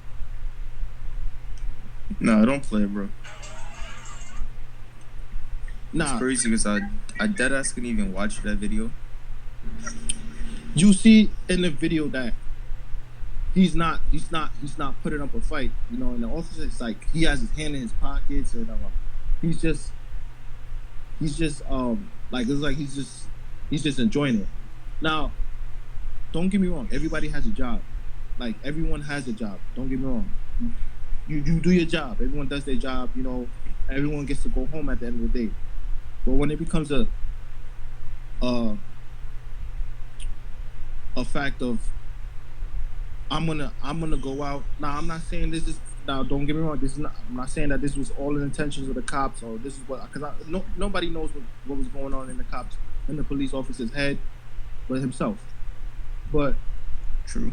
No, don't play it, bro. Nah, it's crazy because I dead ass couldn't even watch that video. You see in the video that he's not putting up a fight, and the officer, it's like he has his hand in his pockets, and he's just like, it's like he's just enjoying it. Now, don't get me wrong, everybody has a job. Like, everyone has a job. Don't get me wrong. You do your job. Everyone does their job, everyone gets to go home at the end of the day. But when it becomes a fact of I'm gonna go out. Now, I'm not saying this is, now don't get me wrong, I'm not saying that this was all the intentions of the cops, or this is what, because nobody knows what was going on in the police officer's head but himself. But true,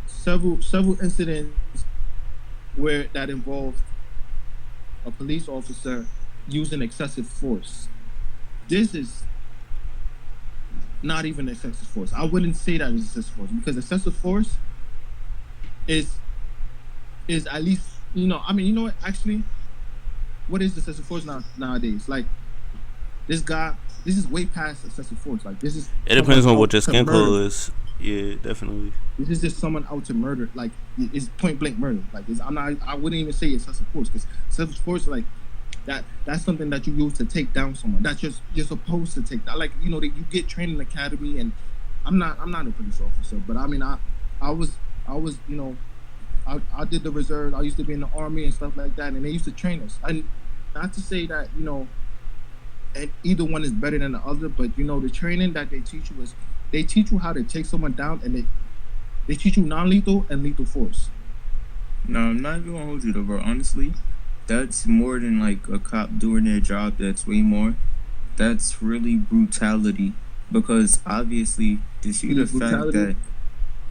several incidents where that involved a police officer using excessive force. This is not even excessive force. I wouldn't say that is excessive force, because excessive force is at least, what, actually, what is excessive force nowadays? Like, this is way past excessive force. Like, this is, it depends on what your skin color is. Yeah, definitely. This is just someone out to murder. Like, it's point blank murder. Like, I wouldn't even say excessive force, because excessive force, like, that's something that you use to take down someone. That's just, you're supposed to take that. Like, you get trained in the academy, and I'm not a police officer, but I mean, I was, I did the reserve. I used to be in the army and stuff like that, and they used to train us. And not to say that, and either one is better than the other, but the training that they teach you is, they teach you how to take someone down, and they teach you non-lethal and lethal force. No, I'm not even gonna hold you though, bro. Honestly, that's more than like a cop doing their job. That's way more. That's really brutality, because obviously to see the fact that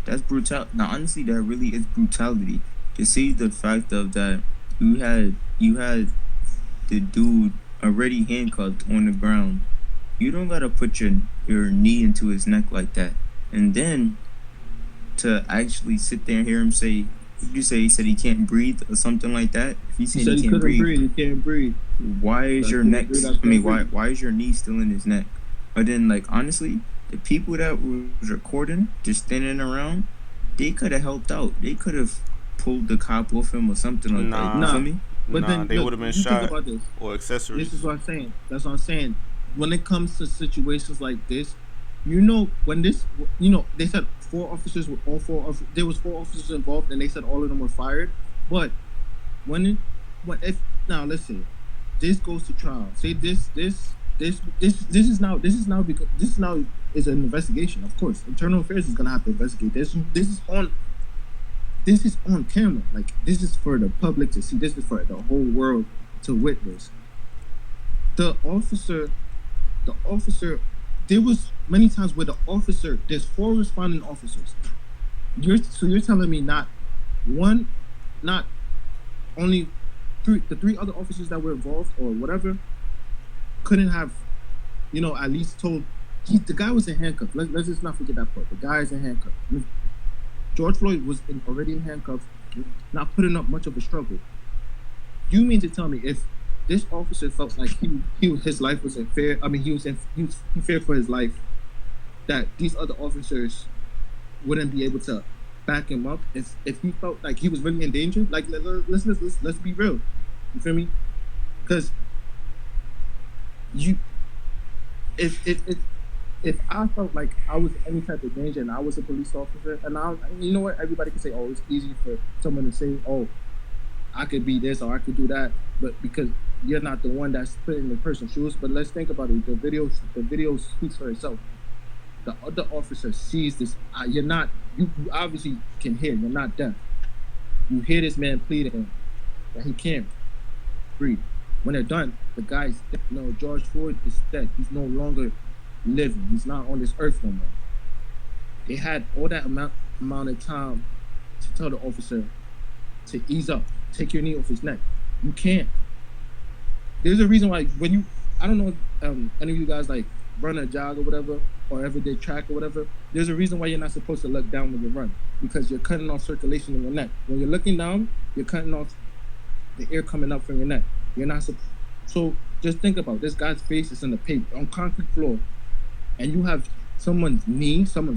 that's brutal. Now, honestly, that really is brutality. To see the fact of that you had the dude already handcuffed on the ground. You don't gotta put your knee into his neck like that, and then to actually sit there and hear him say, you say he said he can't breathe or something like that. If he said he can't breathe, he can't breathe. Why is your neck? Why is your knee still in his neck? But then, like, honestly, the people that was recording, just standing around, they could have helped out. They could have pulled the cop off him or something like that. You feel me? But then, they would have been shot or accessories. This is what I'm saying. That's what I'm saying. When it comes to situations like this, when this, they said there was 4 officers involved, and they said all of them were fired. But if now, let's say this goes to trial. Say this is now because this now is an investigation. Of course, Internal Affairs is gonna have to investigate this. This is on camera. Like, this is for the public to see. This is for the whole world to witness. The officer, there was many times where the officer, there's 4 responding officers. You're telling me not only the 3 other officers that were involved or whatever couldn't have, at least told, the guy was in handcuffs. Let's just not forget that part. The guy is in handcuffs. George Floyd was already in handcuffs, not putting up much of a struggle. You mean to tell me if this officer felt like his life wasn't fair. I mean, he feared for his life, that these other officers wouldn't be able to back him up if he felt like he was really in danger. Like let's be real. You feel me? Because you if I felt like I was in any type of danger and I was a police officer, and you know what, everybody can say, oh, it's easy for someone to say, oh, I could be this or I could do that, but because you're not the one that's put in the person's shoes. But let's think about it. The video speaks for itself. The other officer sees this. You obviously can hear. You're not deaf. You hear this man pleading that he can't breathe. When they're done, the guy's dead. No, George Floyd is dead. He's no longer living. He's not on this earth no more. They had all that amount of time to tell the officer to ease up, take your knee off his neck. You can't. There's a reason why I don't know if any of you guys like run or jog or whatever, or ever did track or whatever. There's a reason why you're not supposed to look down when you run, because you're cutting off circulation in your neck. When you're looking down, you're cutting off the air coming up from your neck. You're not supposed. So just think about this guy's face is in the paper on concrete floor, and you have someone's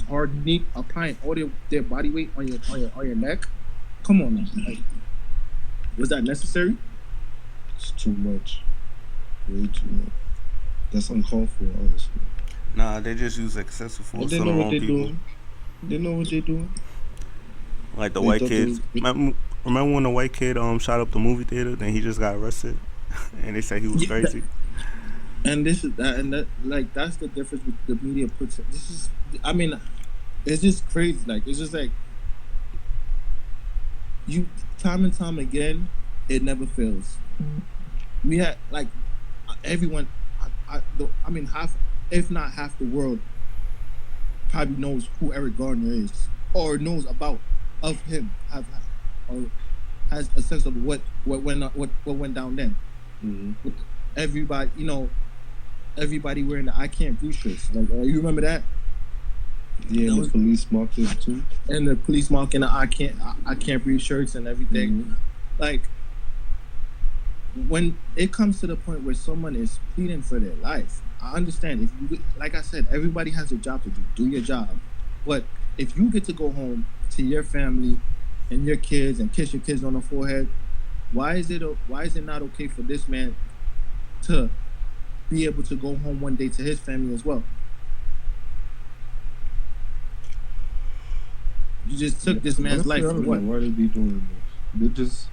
hard knee applying all their body weight on your neck. Come on, man. Like, was that necessary? It's too much. Way too much. That's uncalled for, honestly. Nah, they just use excessive force on the wrong people. Doing. They know what they're doing. Like the white kids. Remember when the white kid shot up the movie theater? Then he just got arrested, and they said he was crazy. And this is that, and that, like, that's the difference with the media puts. This is, I mean, it's just crazy. Like, it's just like you time and time again, it never fails. We had like everyone. I mean, half, if not half, the world probably knows who Eric Garner is, or knows about of him, or has a sense of what went down then. Mm-hmm. With everybody, everybody wearing the "I Can't Breathe" shirts. Like, you remember that? Yeah, and the police marking too. And the police marking the "I Can't Breathe" shirts and everything. Mm-hmm. Like, when it comes to the point where someone is pleading for their life, I understand. If you, like I said, everybody has a job to do. Do your job. But if you get to go home to your family and your kids and kiss your kids on the forehead, why is it not okay for this man to be able to go home one day to his family as well? You just took this man's life. I don't what? know why they be doing this.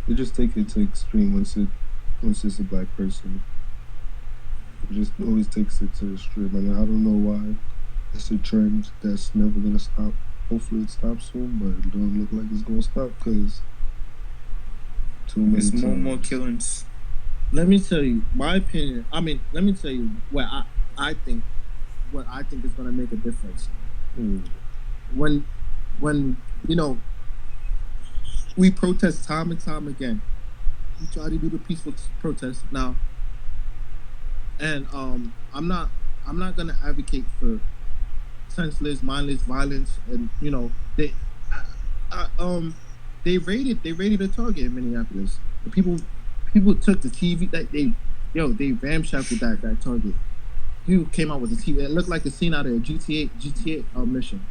They just take it to extreme once it's a black person. It just always takes it to the extreme. I mean, I don't know why. It's a trend that's never gonna stop. Hopefully it stops soon, but it don't look like it's gonna stop because too many It's times. more killings. Let me tell you my opinion. I mean, let me tell you what I think is gonna make a difference. When we protest time and time again. We try to do the peaceful protest now, and I'm not gonna advocate for senseless, mindless violence. And they raided a Target in Minneapolis. The people took the TV that they ramshackled that Target. People came out with the TV. It looked like a scene out of a GTA mission.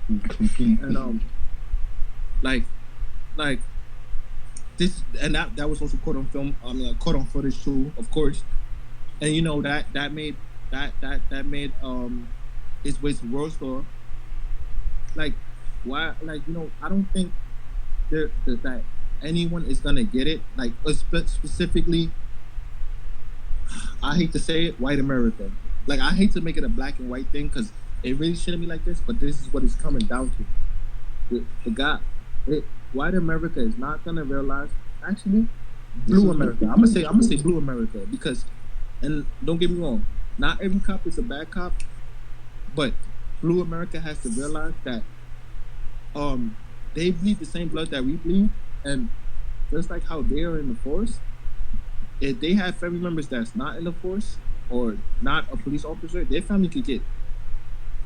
Completely. And like this, and that was also caught on film. Caught on footage too, of course. And that made its way to World Store. Like, why? Like, I don't think that anyone is gonna get it. Like, specifically, I hate to say it, white America. Like, I hate to make it a black and white thing because it really shouldn't be like this. But this is what it's coming down to. White America is not gonna realize. Actually, blue America. I'm gonna say blue America because, and don't get me wrong, not every cop is a bad cop, but blue America has to realize that they bleed the same blood that we bleed, and just like how they are in the force, if they have family members that's not in the force or not a police officer, their family could get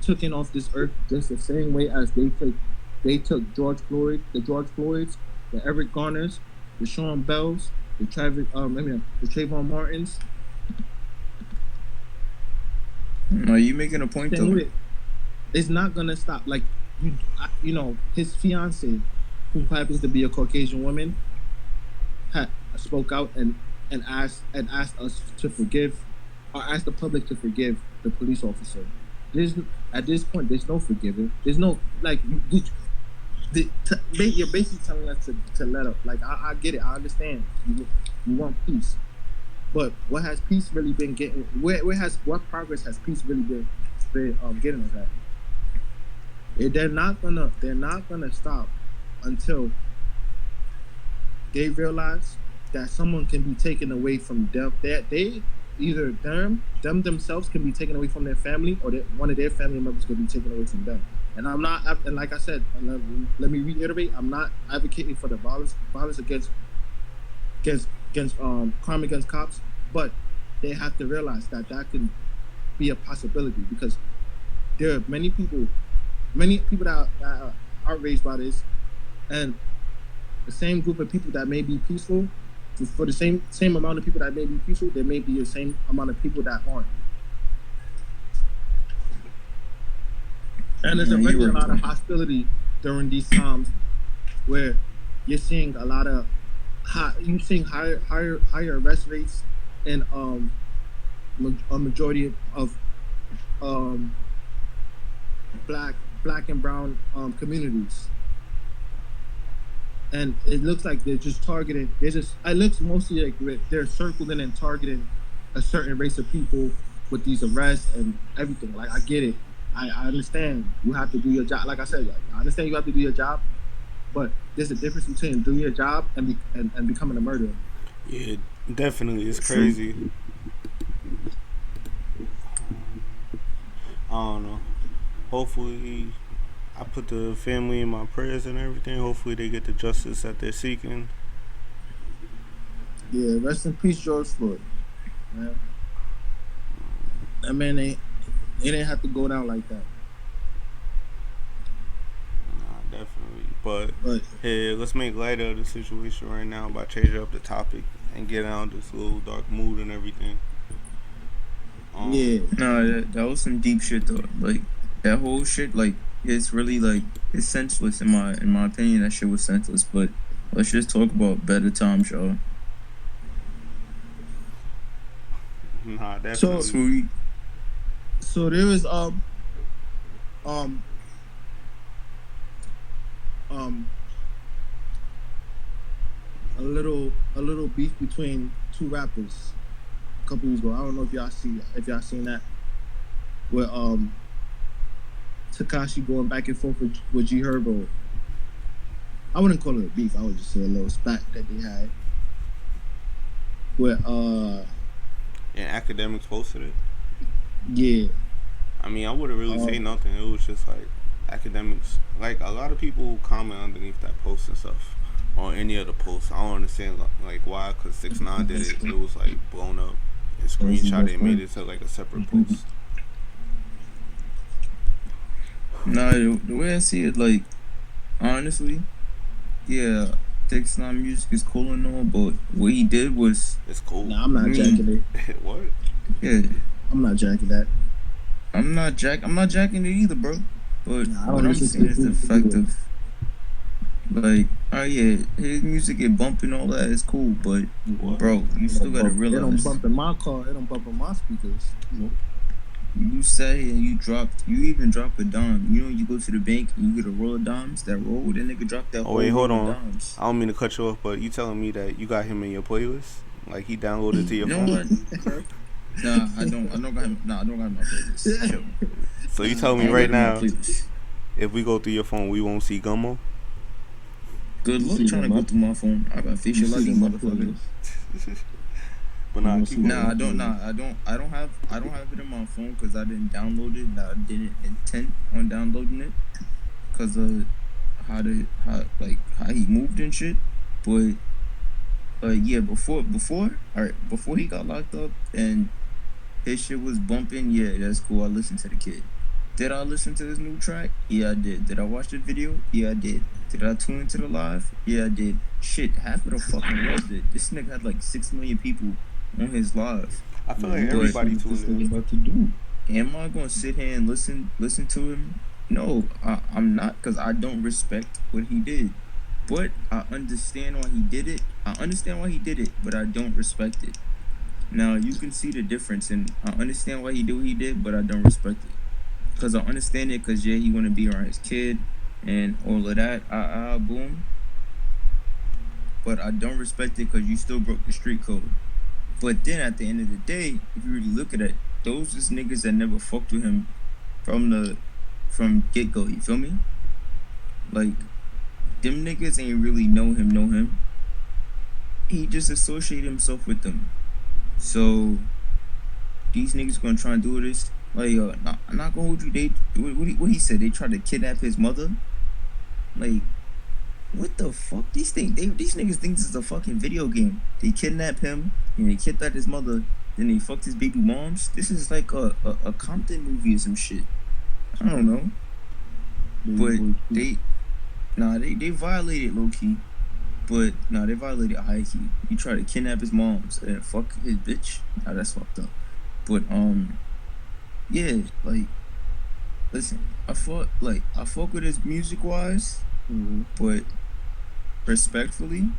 taken off this earth just the same way as they took George Floyd, the George Floyds, the Eric Garners, the Sean Bells, the Trayvon Martins. Are you making a point though? It's not gonna stop. Like you know, his fiance, who happens to be a Caucasian woman, had spoke out and asked us to forgive, or asked the public to forgive the police officer. There's at this point, there's no forgiving. There's no like you're basically telling us to let up. Like I get it. I understand. You want peace, but what has peace really been getting? What progress has peace really been getting us at? They're not gonna stop until they realize that someone can be taken away from them. That they either them themselves can be taken away from their family, or that one of their family members can be taken away from them. And I'm not. And like I said, let me reiterate: I'm not advocating for the violence against crime against cops, but they have to realize that can be a possibility, because there are many people that are outraged by this, and the same group of people that may be peaceful, for the same amount of people that may be peaceful, there may be the same amount of people that aren't. And there's already a lot of hostility during these times, where you're seeing a lot of higher arrest rates in a majority of black and brown communities. And it looks like they're just targeting. It looks mostly like they're circling and targeting a certain race of people with these arrests and everything. Like, I get it. I understand you have to do your job. Like I said, I understand you have to do your job, but there's a difference between doing your job and becoming a murderer. Yeah, definitely. It's crazy. I don't know. Hopefully, I put the family in my prayers and everything. Hopefully, they get the justice that they're seeking. Yeah, rest in peace, George Floyd. Man, that man, they didn't have to go down like that. Nah, definitely. But hey, let's make light of the situation right now by changing up the topic and get out of this little dark mood and everything. Yeah. No, that was some deep shit though. Like that whole shit, like it's really like it's senseless in my opinion. That shit was senseless. But let's just talk about better times, y'all. Nah, definitely. So there is a little beef between two rappers a couple years ago. I don't know if y'all seen that, where Tekashi going back and forth with G Herbo. I wouldn't call it a beef. I would just say a little spat that they had. Where and academics posted it. Yeah. I mean, I wouldn't really say nothing. It was just like academics. Like a lot of people comment underneath that post and stuff on any of the posts. I don't understand like why, because 6ix9ine did it. It was like blown up. And screenshot it, made it to like a separate post. Nah, the way I see it, like honestly, yeah, 6ix9ine music is cool and all, but what he did was it's cool. Nah, I'm not jacking it. What? Yeah, I'm not jacking that. I'm not jacking it either, bro. But what I'm saying is the fact of like, oh yeah, his music get bumping all that is cool, but bro, you still gotta realize it don't bump in my car, it don't bump in my speakers. You sat here and you even drop a dime. You know, you go to the bank and you get a roll of dimes. That roll, that nigga dropped that. Oh wait, hold on. Dimes. I don't mean to cut you off, but you telling me that you got him in your playlist? Like he downloaded to your phone? What? Nah, I don't got him. Nah, I don't got him on my playlist. So you telling me right now, if we go through your phone, we won't see Gummo? Good luck trying to go through my phone. I got facial ID, motherfuckers. But nah, I don't have it in my phone because I didn't download it. I didn't intend on downloading it because of how he moved and shit. But yeah, before he got locked up and his shit was bumping, yeah, that's cool. I listened to the kid. Did I listen to his new track? Yeah, I did. Did I watch the video? Yeah, I did. Did I tune into the live? Yeah, I did. Shit, half of the fucking world did. This nigga had like 6 million people on his live. I feel Yeah, like you gotta see everybody what this tuned nigga in. about to do. Am I gonna sit here and listen to him? No, I'm not, because I don't respect what he did. But I understand why he did it. I understand why he did it, but I don't respect it. Now you can see the difference, and I understand why he did what he did, but I don't respect it. Cause I understand it, cause yeah, he want to be around his kid and all of that. Boom. But I don't respect it, cause you still broke the street code. But then at the end of the day, if you really look at it, those is niggas that never fucked with him from get go. You feel me? Like them niggas ain't really know him. He just associated himself with them. So these niggas gonna try and do this. Like, I'm not gonna hold you. They what he said? They tried to kidnap his mother. Like, what the fuck? These niggas think this is a fucking video game. They kidnap him and they kidnap his mother. Then they fucked his baby moms. This is like a Compton movie or some shit. I don't know. But they violated low key. But they violated high key. He tried to kidnap his moms and fuck his bitch. Nah, that's fucked up. But yeah, like, listen, I fuck with his music wise, but respectfully,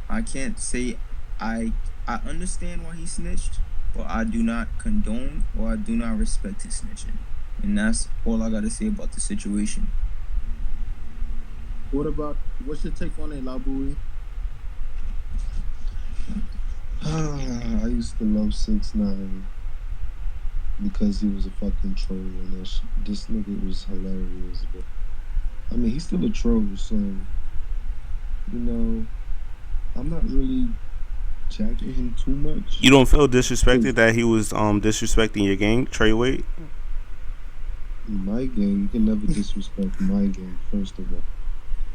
I can't say I understand why he snitched, but I do not condone or I do not respect his snitching, and that's all I gotta say about the situation. What's your take on it, Labui? I used to love 6ix9ine because he was a fucking troll, and this nigga was hilarious. But I mean, he's still a troll, so I'm not really jacking him too much. You don't feel disrespected that he was disrespecting your gang, Trey Wade? My gang, you can never disrespect my gang, first of all,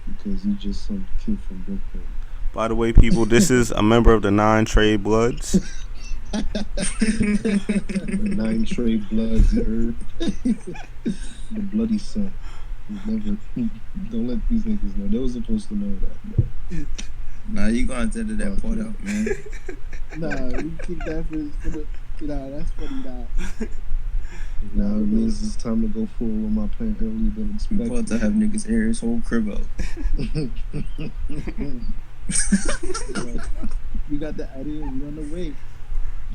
because he's just some kid from Brooklyn. By the way, people, this is a member of the 9 Trey Bloods. The 9 Trey Bloods, you heard? The bloody son. Don't let these niggas know. They were supposed to know that, bro. Nah, you gonna have to edit that part out, man. Nah, we keep that for the. That's funny. Now it means it's time to go forward with my plan earlier than We expected. about to have niggas air his whole crib out. We got the idea. We on the way.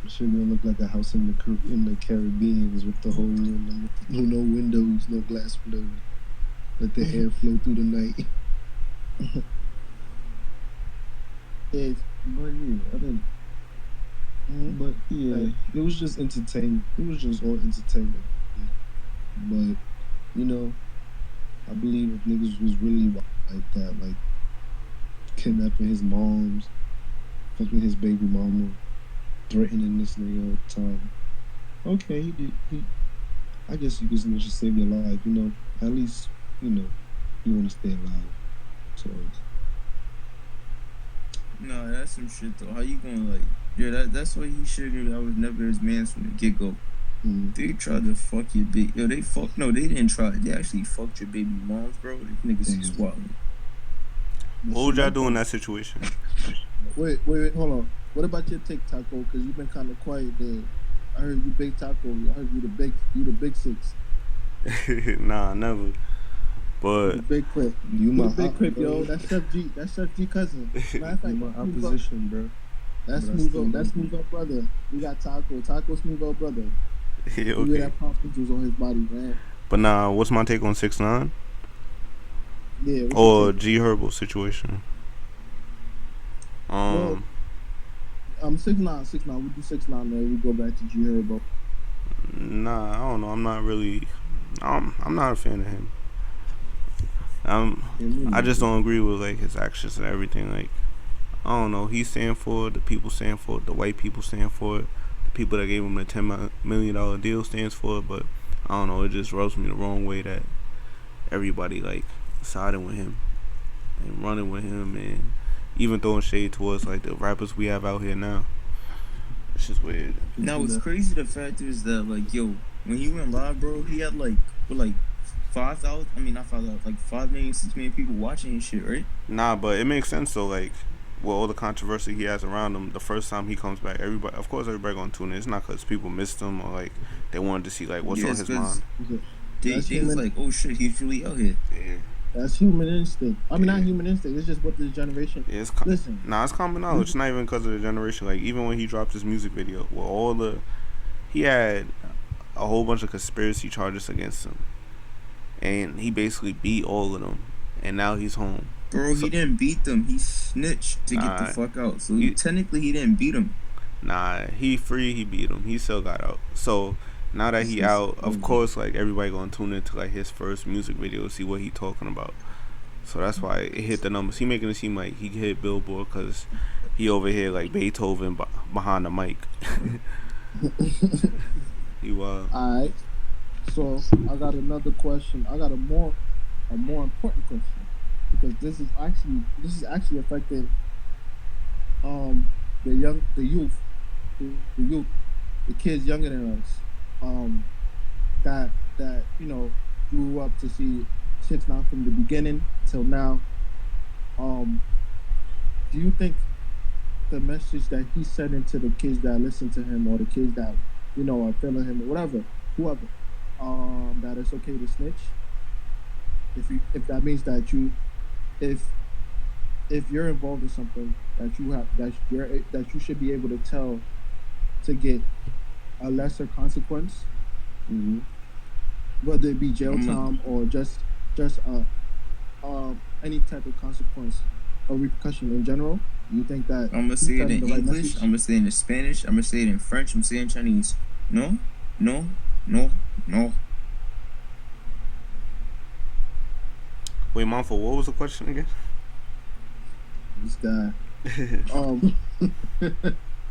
Shit gonna look like a house in the Caribbean with the holes in them. No windows, no glass windows. Let the air flow through the night. It's But yeah, I didn't. But yeah, it was just entertainment. It was just all entertainment. But I believe if niggas was really like that, like kidnapping his moms, fucking his baby mama, threatening this nigga all the time. Okay, he did. I guess you could just save your life. At least you want to stay alive. So. No, that's some shit though. How you gonna that's why he should have. I was never his man from the get go. They tried to fuck your baby. They didn't try. They actually fucked your baby moms, bro. These niggas is wild. What would y'all do in that situation? Wait, hold on. What about your take, Taco? Because you've been kind of quiet there. I heard you big Taco. I heard you the big 6. Nah, never. But the big Crip. You my big Crip, yo. That's Chef G. That's Chef G cousin. Matter of fact, my opposition, bro. That's smooth up brother. We got Taco. Taco smooth up brother. yeah, okay. You that pop was on his body, man. But nah, what's my take on 6ix9ine? Yeah. Or G Herbo situation? 6ix9ine. We do 6ix9ine, man. We go back to G Herbo. Nah, I don't know. I'm not really. I'm not a fan of him. I just don't agree with like his actions and everything. Like, I don't know. He's saying for it, the people saying for it, the white people saying for it, the people that gave him the $10 million deal stands for it. But I don't know. It just rubs me the wrong way that everybody like siding with him and running with him and even throwing shade towards like the rappers we have out here now. It's just weird. Now what's crazy, the fact is that like, yo, when he went live, bro, he had like 5,000. I mean, not 5,000. Like 5 million, 6 million people watching his shit, right? Nah, but it makes sense. So like, with all the controversy he has around him, the first time he comes back, everybody, of course, everybody gonna tune in. It's not because people missed him or like they wanted to see like what's Yeah, on it's his mind. because they That's they was human. like, oh shit, he's really out here. Yeah, That's human instinct. I mean, not yeah. human instinct. It's just what this generation. Yeah, Listen, nah, it's common knowledge. It's not even because of the generation. Like even when he dropped his music video, with all the he had a whole bunch of conspiracy charges against him, and he basically beat all of them, and now he's home. Bro, So he didn't beat them. He snitched to get the nah, fuck out. So he technically, he didn't beat him. nah, he free. He beat him. He still got out. So now that This he is out, of course, like everybody gonna tune into like his first music video to see what he talking about. So that's why it hit the numbers. He making it seem like he hit Billboard because he over here like Beethoven behind the mic. He was. all right. So I got another question. I got a more important question because this is actually affecting the youth, the kids younger than us, that grew up to see 6ix9ine from the beginning till now. Do you think the message that he's sending to the kids that listen to him or the kids that are feeling him or whatever, whoever, that it's okay to snitch? If that means that if you're involved in something that you should be able to tell to get a lesser consequence, Mm-hmm. whether it be jail time or just any type of consequence or repercussion in general. Do you think that I'm gonna say it in English. I'm gonna say it in Spanish. I'm gonna say it in French. I'm saying in Chinese. No, no, no, no. Wait, Monfort, what was the question again? This guy,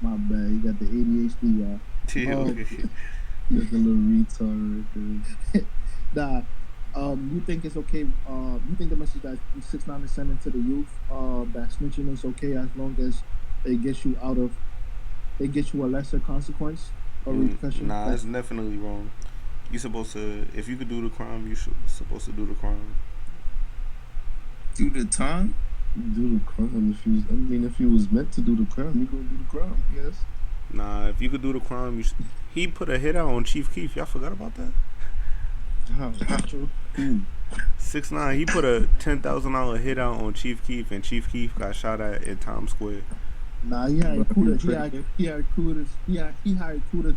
my bad, he got the ADHD, y'all. Like a little retard right there. Nah, you think it's okay? You think the message that 6ix9ine is sending to the youth, that snitching is okay as long as it gets you a lesser consequence or repercussion? Nah, it's definitely wrong. You supposed to, if you could do the crime, you supposed to do the crime. Do the time? Do the crime if you was meant to do the crime, you gonna do the crime, yes. Nah, if you could do the crime, he put a hit out on Chief Keef. Y'all forgot about that? How true? 6ix9ine, he put a $10,000 hit out on Chief Keef, and Chief Keef got shot at in Times Square. Nah, he hired Kuda to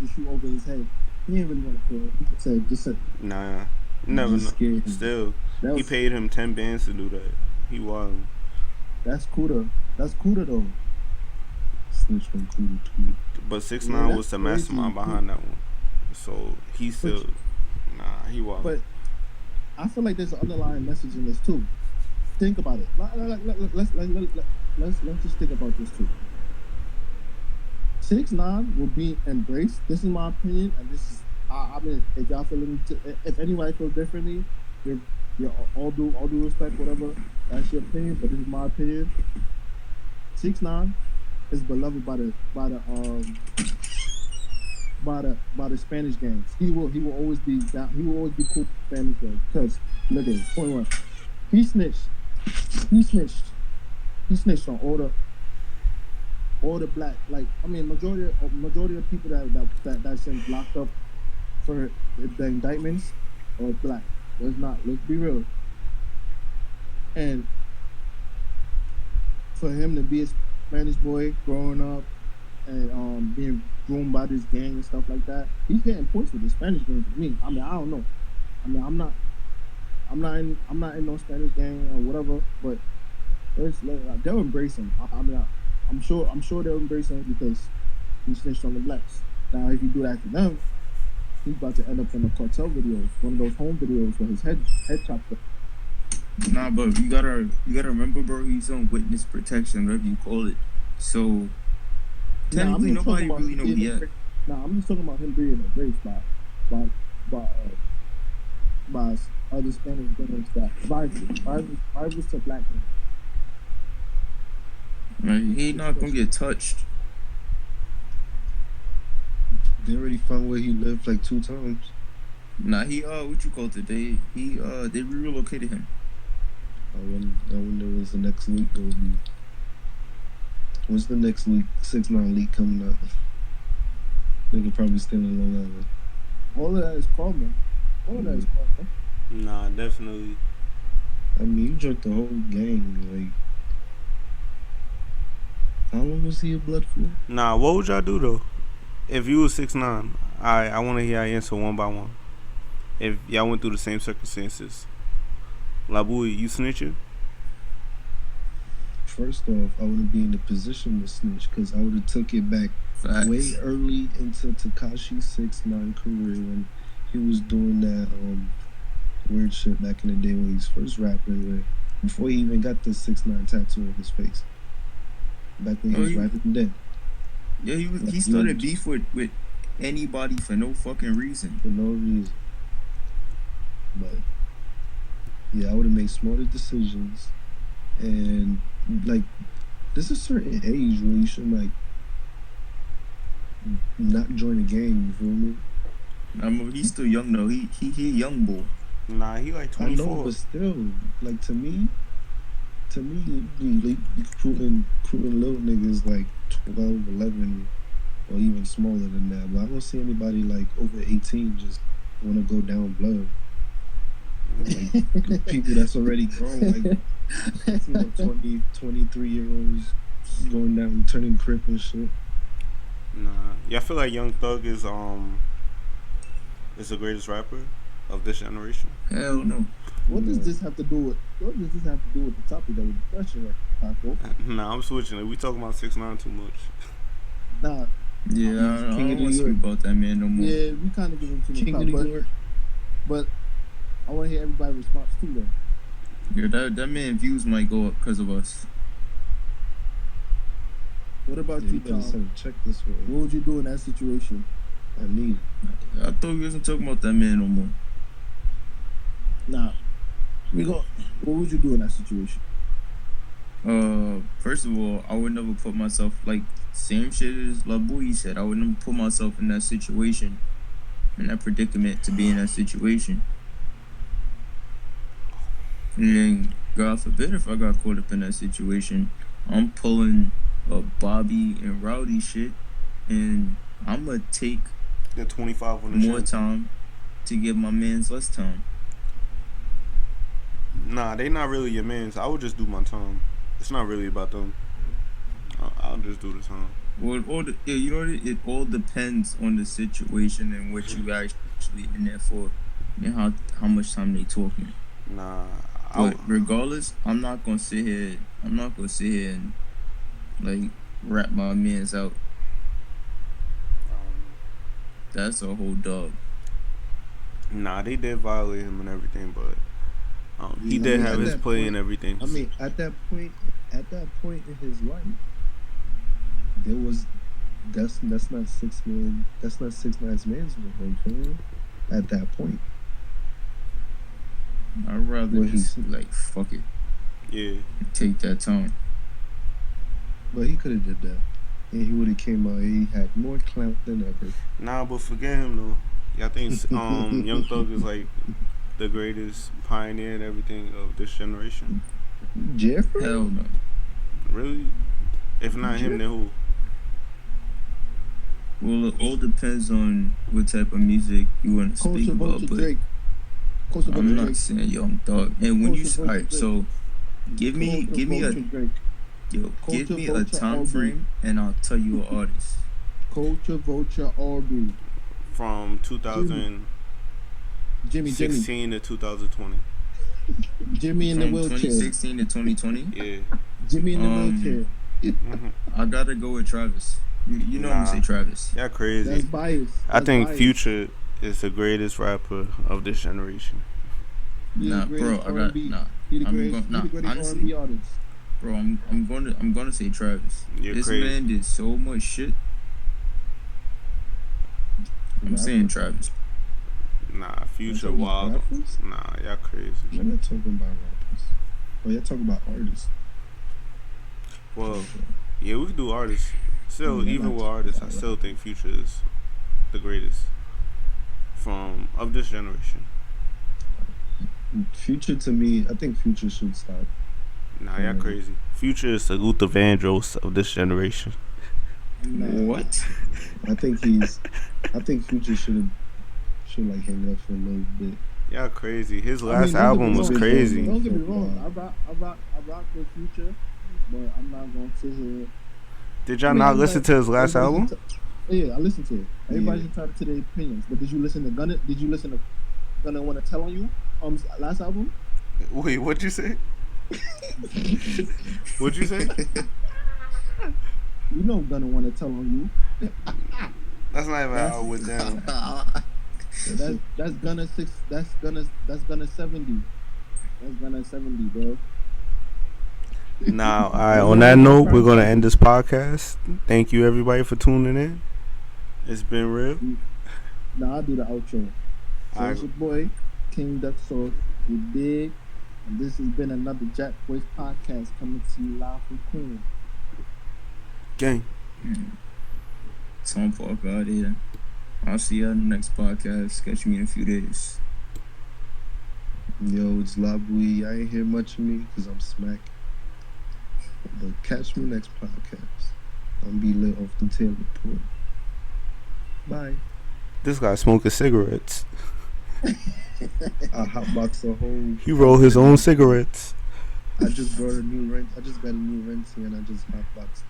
shoot over his head. He didn't really want to kill him. He said, Nah, never know. Still, he paid him 10 bands to do that. He wildin'. That's Kuda. That's Kuda though. Snitch from Kuda too. But 6ix9ine was the mastermind behind that one. So he still, he wildin'. But I feel like there's an underlying message in this too. Think about it. Let's just think about this too. 6ix9ine will be embraced. This is my opinion, and this is I mean, if y'all feeling, if anybody feels differently, you're all due respect, whatever. That's your opinion, but this is my opinion. 6ix9ine is beloved by the Spanish gangs. He will always be down. He will always be cool with Spanish gangs because look at it. Point one, he snitched on all the black, like, I mean, majority of people that's been locked up for the indictments are black. Let's be real. And for him to be a Spanish boy growing up and being groomed by this gang and stuff like that, he's getting points with the Spanish gang for me. I mean, I don't know. I mean, I'm not in no Spanish gang or whatever, but they'll embrace him. I'm sure they'll embrace him because he snitched on the blacks. Now, if you do that to them, he's about to end up in a cartel video, one of those home videos where his head chopped up. Nah, but you gotta remember, bro. He's on witness protection, whatever you call it. So technically, nobody really knows yet. Nah, I'm just talking about him being embraced by other Spanish gangs that rivals to black men. Right, he not gonna get touched. They already found where he lived like 2 times. Nah, he what you call it? They relocated him. I wonder when's the next leak gonna be. When's the next leak? 6ix9ine leak coming out? They could probably stay in Long Island. All of that is karma. All of that is karma. Nah, definitely. I mean, you jumped the whole gang. Like, how long was he a blood for? Nah, what would y'all do though? If you was 6ix9ine, I want to hear y'all answer one by one. If y'all went through the same circumstances, Labui, you snitching? First off, I wouldn't be in the position to snitch because I would have took it back Facts. way early into Tekashi 6ix9ine career when he was doing that weird shit back in the day when he was first rapping, before he even got the 6ix9ine tattoo on his face. Back when he was rapping then. Yeah, he started beef with anybody for no fucking reason. For no reason. But yeah, I would have made smarter decisions. And like, there's a certain age where you should like not join a gang. You feel me? I mean, he's still young though. He a young boy. Nah, he like I 24. know, but still, like to me, you recruiting little niggas like 12, 11, or even smaller than that. But I don't see anybody like over 18 just want to go down blood. Like, people that's already grown, like 20, 23-year-olds going down, turning crip and shit. Nah, yeah, I feel like Young Thug is the greatest rapper of this generation. Hell no. What does this have to do with? What does this have to do with the topic that we're discussing, Taco? Nah, I'm switching it. We talking about 6ix9ine too much. Nah. Yeah, I don't want to speak about that man no more. Yeah, we kind of give him too much King of time, New York. but I want to hear everybody's response too, though. Yeah, that man views might go up because of us. What about Yeah, you, Tom? Check this way. What would you do in that situation? I need it. I thought we wasn't talking about that man no more. Nah. What would you do in that situation? First of all, I would never put myself like same shit as Labui said. I would never put myself in that situation, in that predicament to be in that situation. And God forbid if I got caught up in that situation, I'm pulling a Bobby and Rowdy shit, and I'm gonna take the 25 on the more time to give my mans less time. Nah, they not really your mans. I would just do my time. It's not really about them. I'll just do the time. Well, you know what? It all depends on the situation and what you actually in there for, and how much time they talking. Nah. But regardless, I'm not gonna sit here and like rap my mans out. That's a whole dog. Nah, they did violate him and everything, but he did have his play and everything. I mean, at that point in his life, there was that's not 6ix9ine. That's not 6ix9ine's man's with. At that point, I'd rather just like fuck it. Yeah. Take that time. But he could have did that, and he would have came out. He had more clout than ever. Nah, but forget him though. Y'all think Young Thug is like the greatest pioneer and everything of this generation? Jeffrey? Hell no. Really? If not him, then who? Well, it all depends on what type of music you want to speak about. But Drake. I'm not saying Young Thug. And when you alright, so give me a time frame, and I'll tell you an artist. Culture Vulture Aubrey. From 2016 to 2020. Jimmy in the wheelchair. 2016 to 2020. Yeah. Jimmy in the wheelchair. I gotta go with Travis. You know I'm gonna say Travis. Y'all crazy. That's biased. I think Future is the greatest rapper of this generation. Nah, bro, I got nah. Honestly, bro, I'm gonna say Travis. This man did so much shit. I'm saying Travis. Nah, Future wild. Nah, y'all crazy. We're not talking about rappers. Oh, y'all talking about artists. Well, yeah, we can do artists. Still, even with artists, I still think Future is the greatest. of this generation? Future to me, I think Future should stop. Nah, y'all crazy. Future is the Luther Vandross of this generation. What? I think Future should like hang up for a little bit. Y'all crazy. His last album was crazy. Don't get me wrong. I rock with Future, but I'm not gonna sit here. Did y'all not listen to his last album? Yeah, I listened to it. Everybody's entitled to their opinions, but did you listen to Gunna? Did you listen to Gunna Wanna Tell on You? Last album? Wait, what'd you say? What'd you say? You know Gunna Wanna Tell on You. That's not even how it went down. That's Gunna 6. That's Gunna 70. That's Gunna 70, bro. Now, all right. On that note, we're gonna end this podcast. Thank you, everybody, for tuning in. It's been real. Now I'll do the outro. So it's your boy King Duck Sauce. You dig? And this has been another Jackboys podcast coming to you live from Queen. Gang. Tom Park out here. I'll see you on the next podcast. Catch me in a few days. Yo, it's Labui. I ain't hear much of me because I'm smacked. But catch me next podcast. I'm be lit off the tail report. Bye. This guy smoking cigarettes. I hotbox a whole. He roll his own cigarettes. I just brought a new rent. I just got a new renting and I just hotboxed.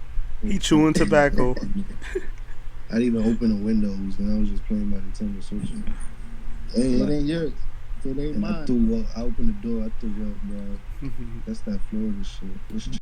He chewing tobacco. I didn't even open the windows and I was just playing my Nintendo Switch. Hey, it ain't yours. It ain't mine. I opened the door. I threw up, bro. That's that Florida shit.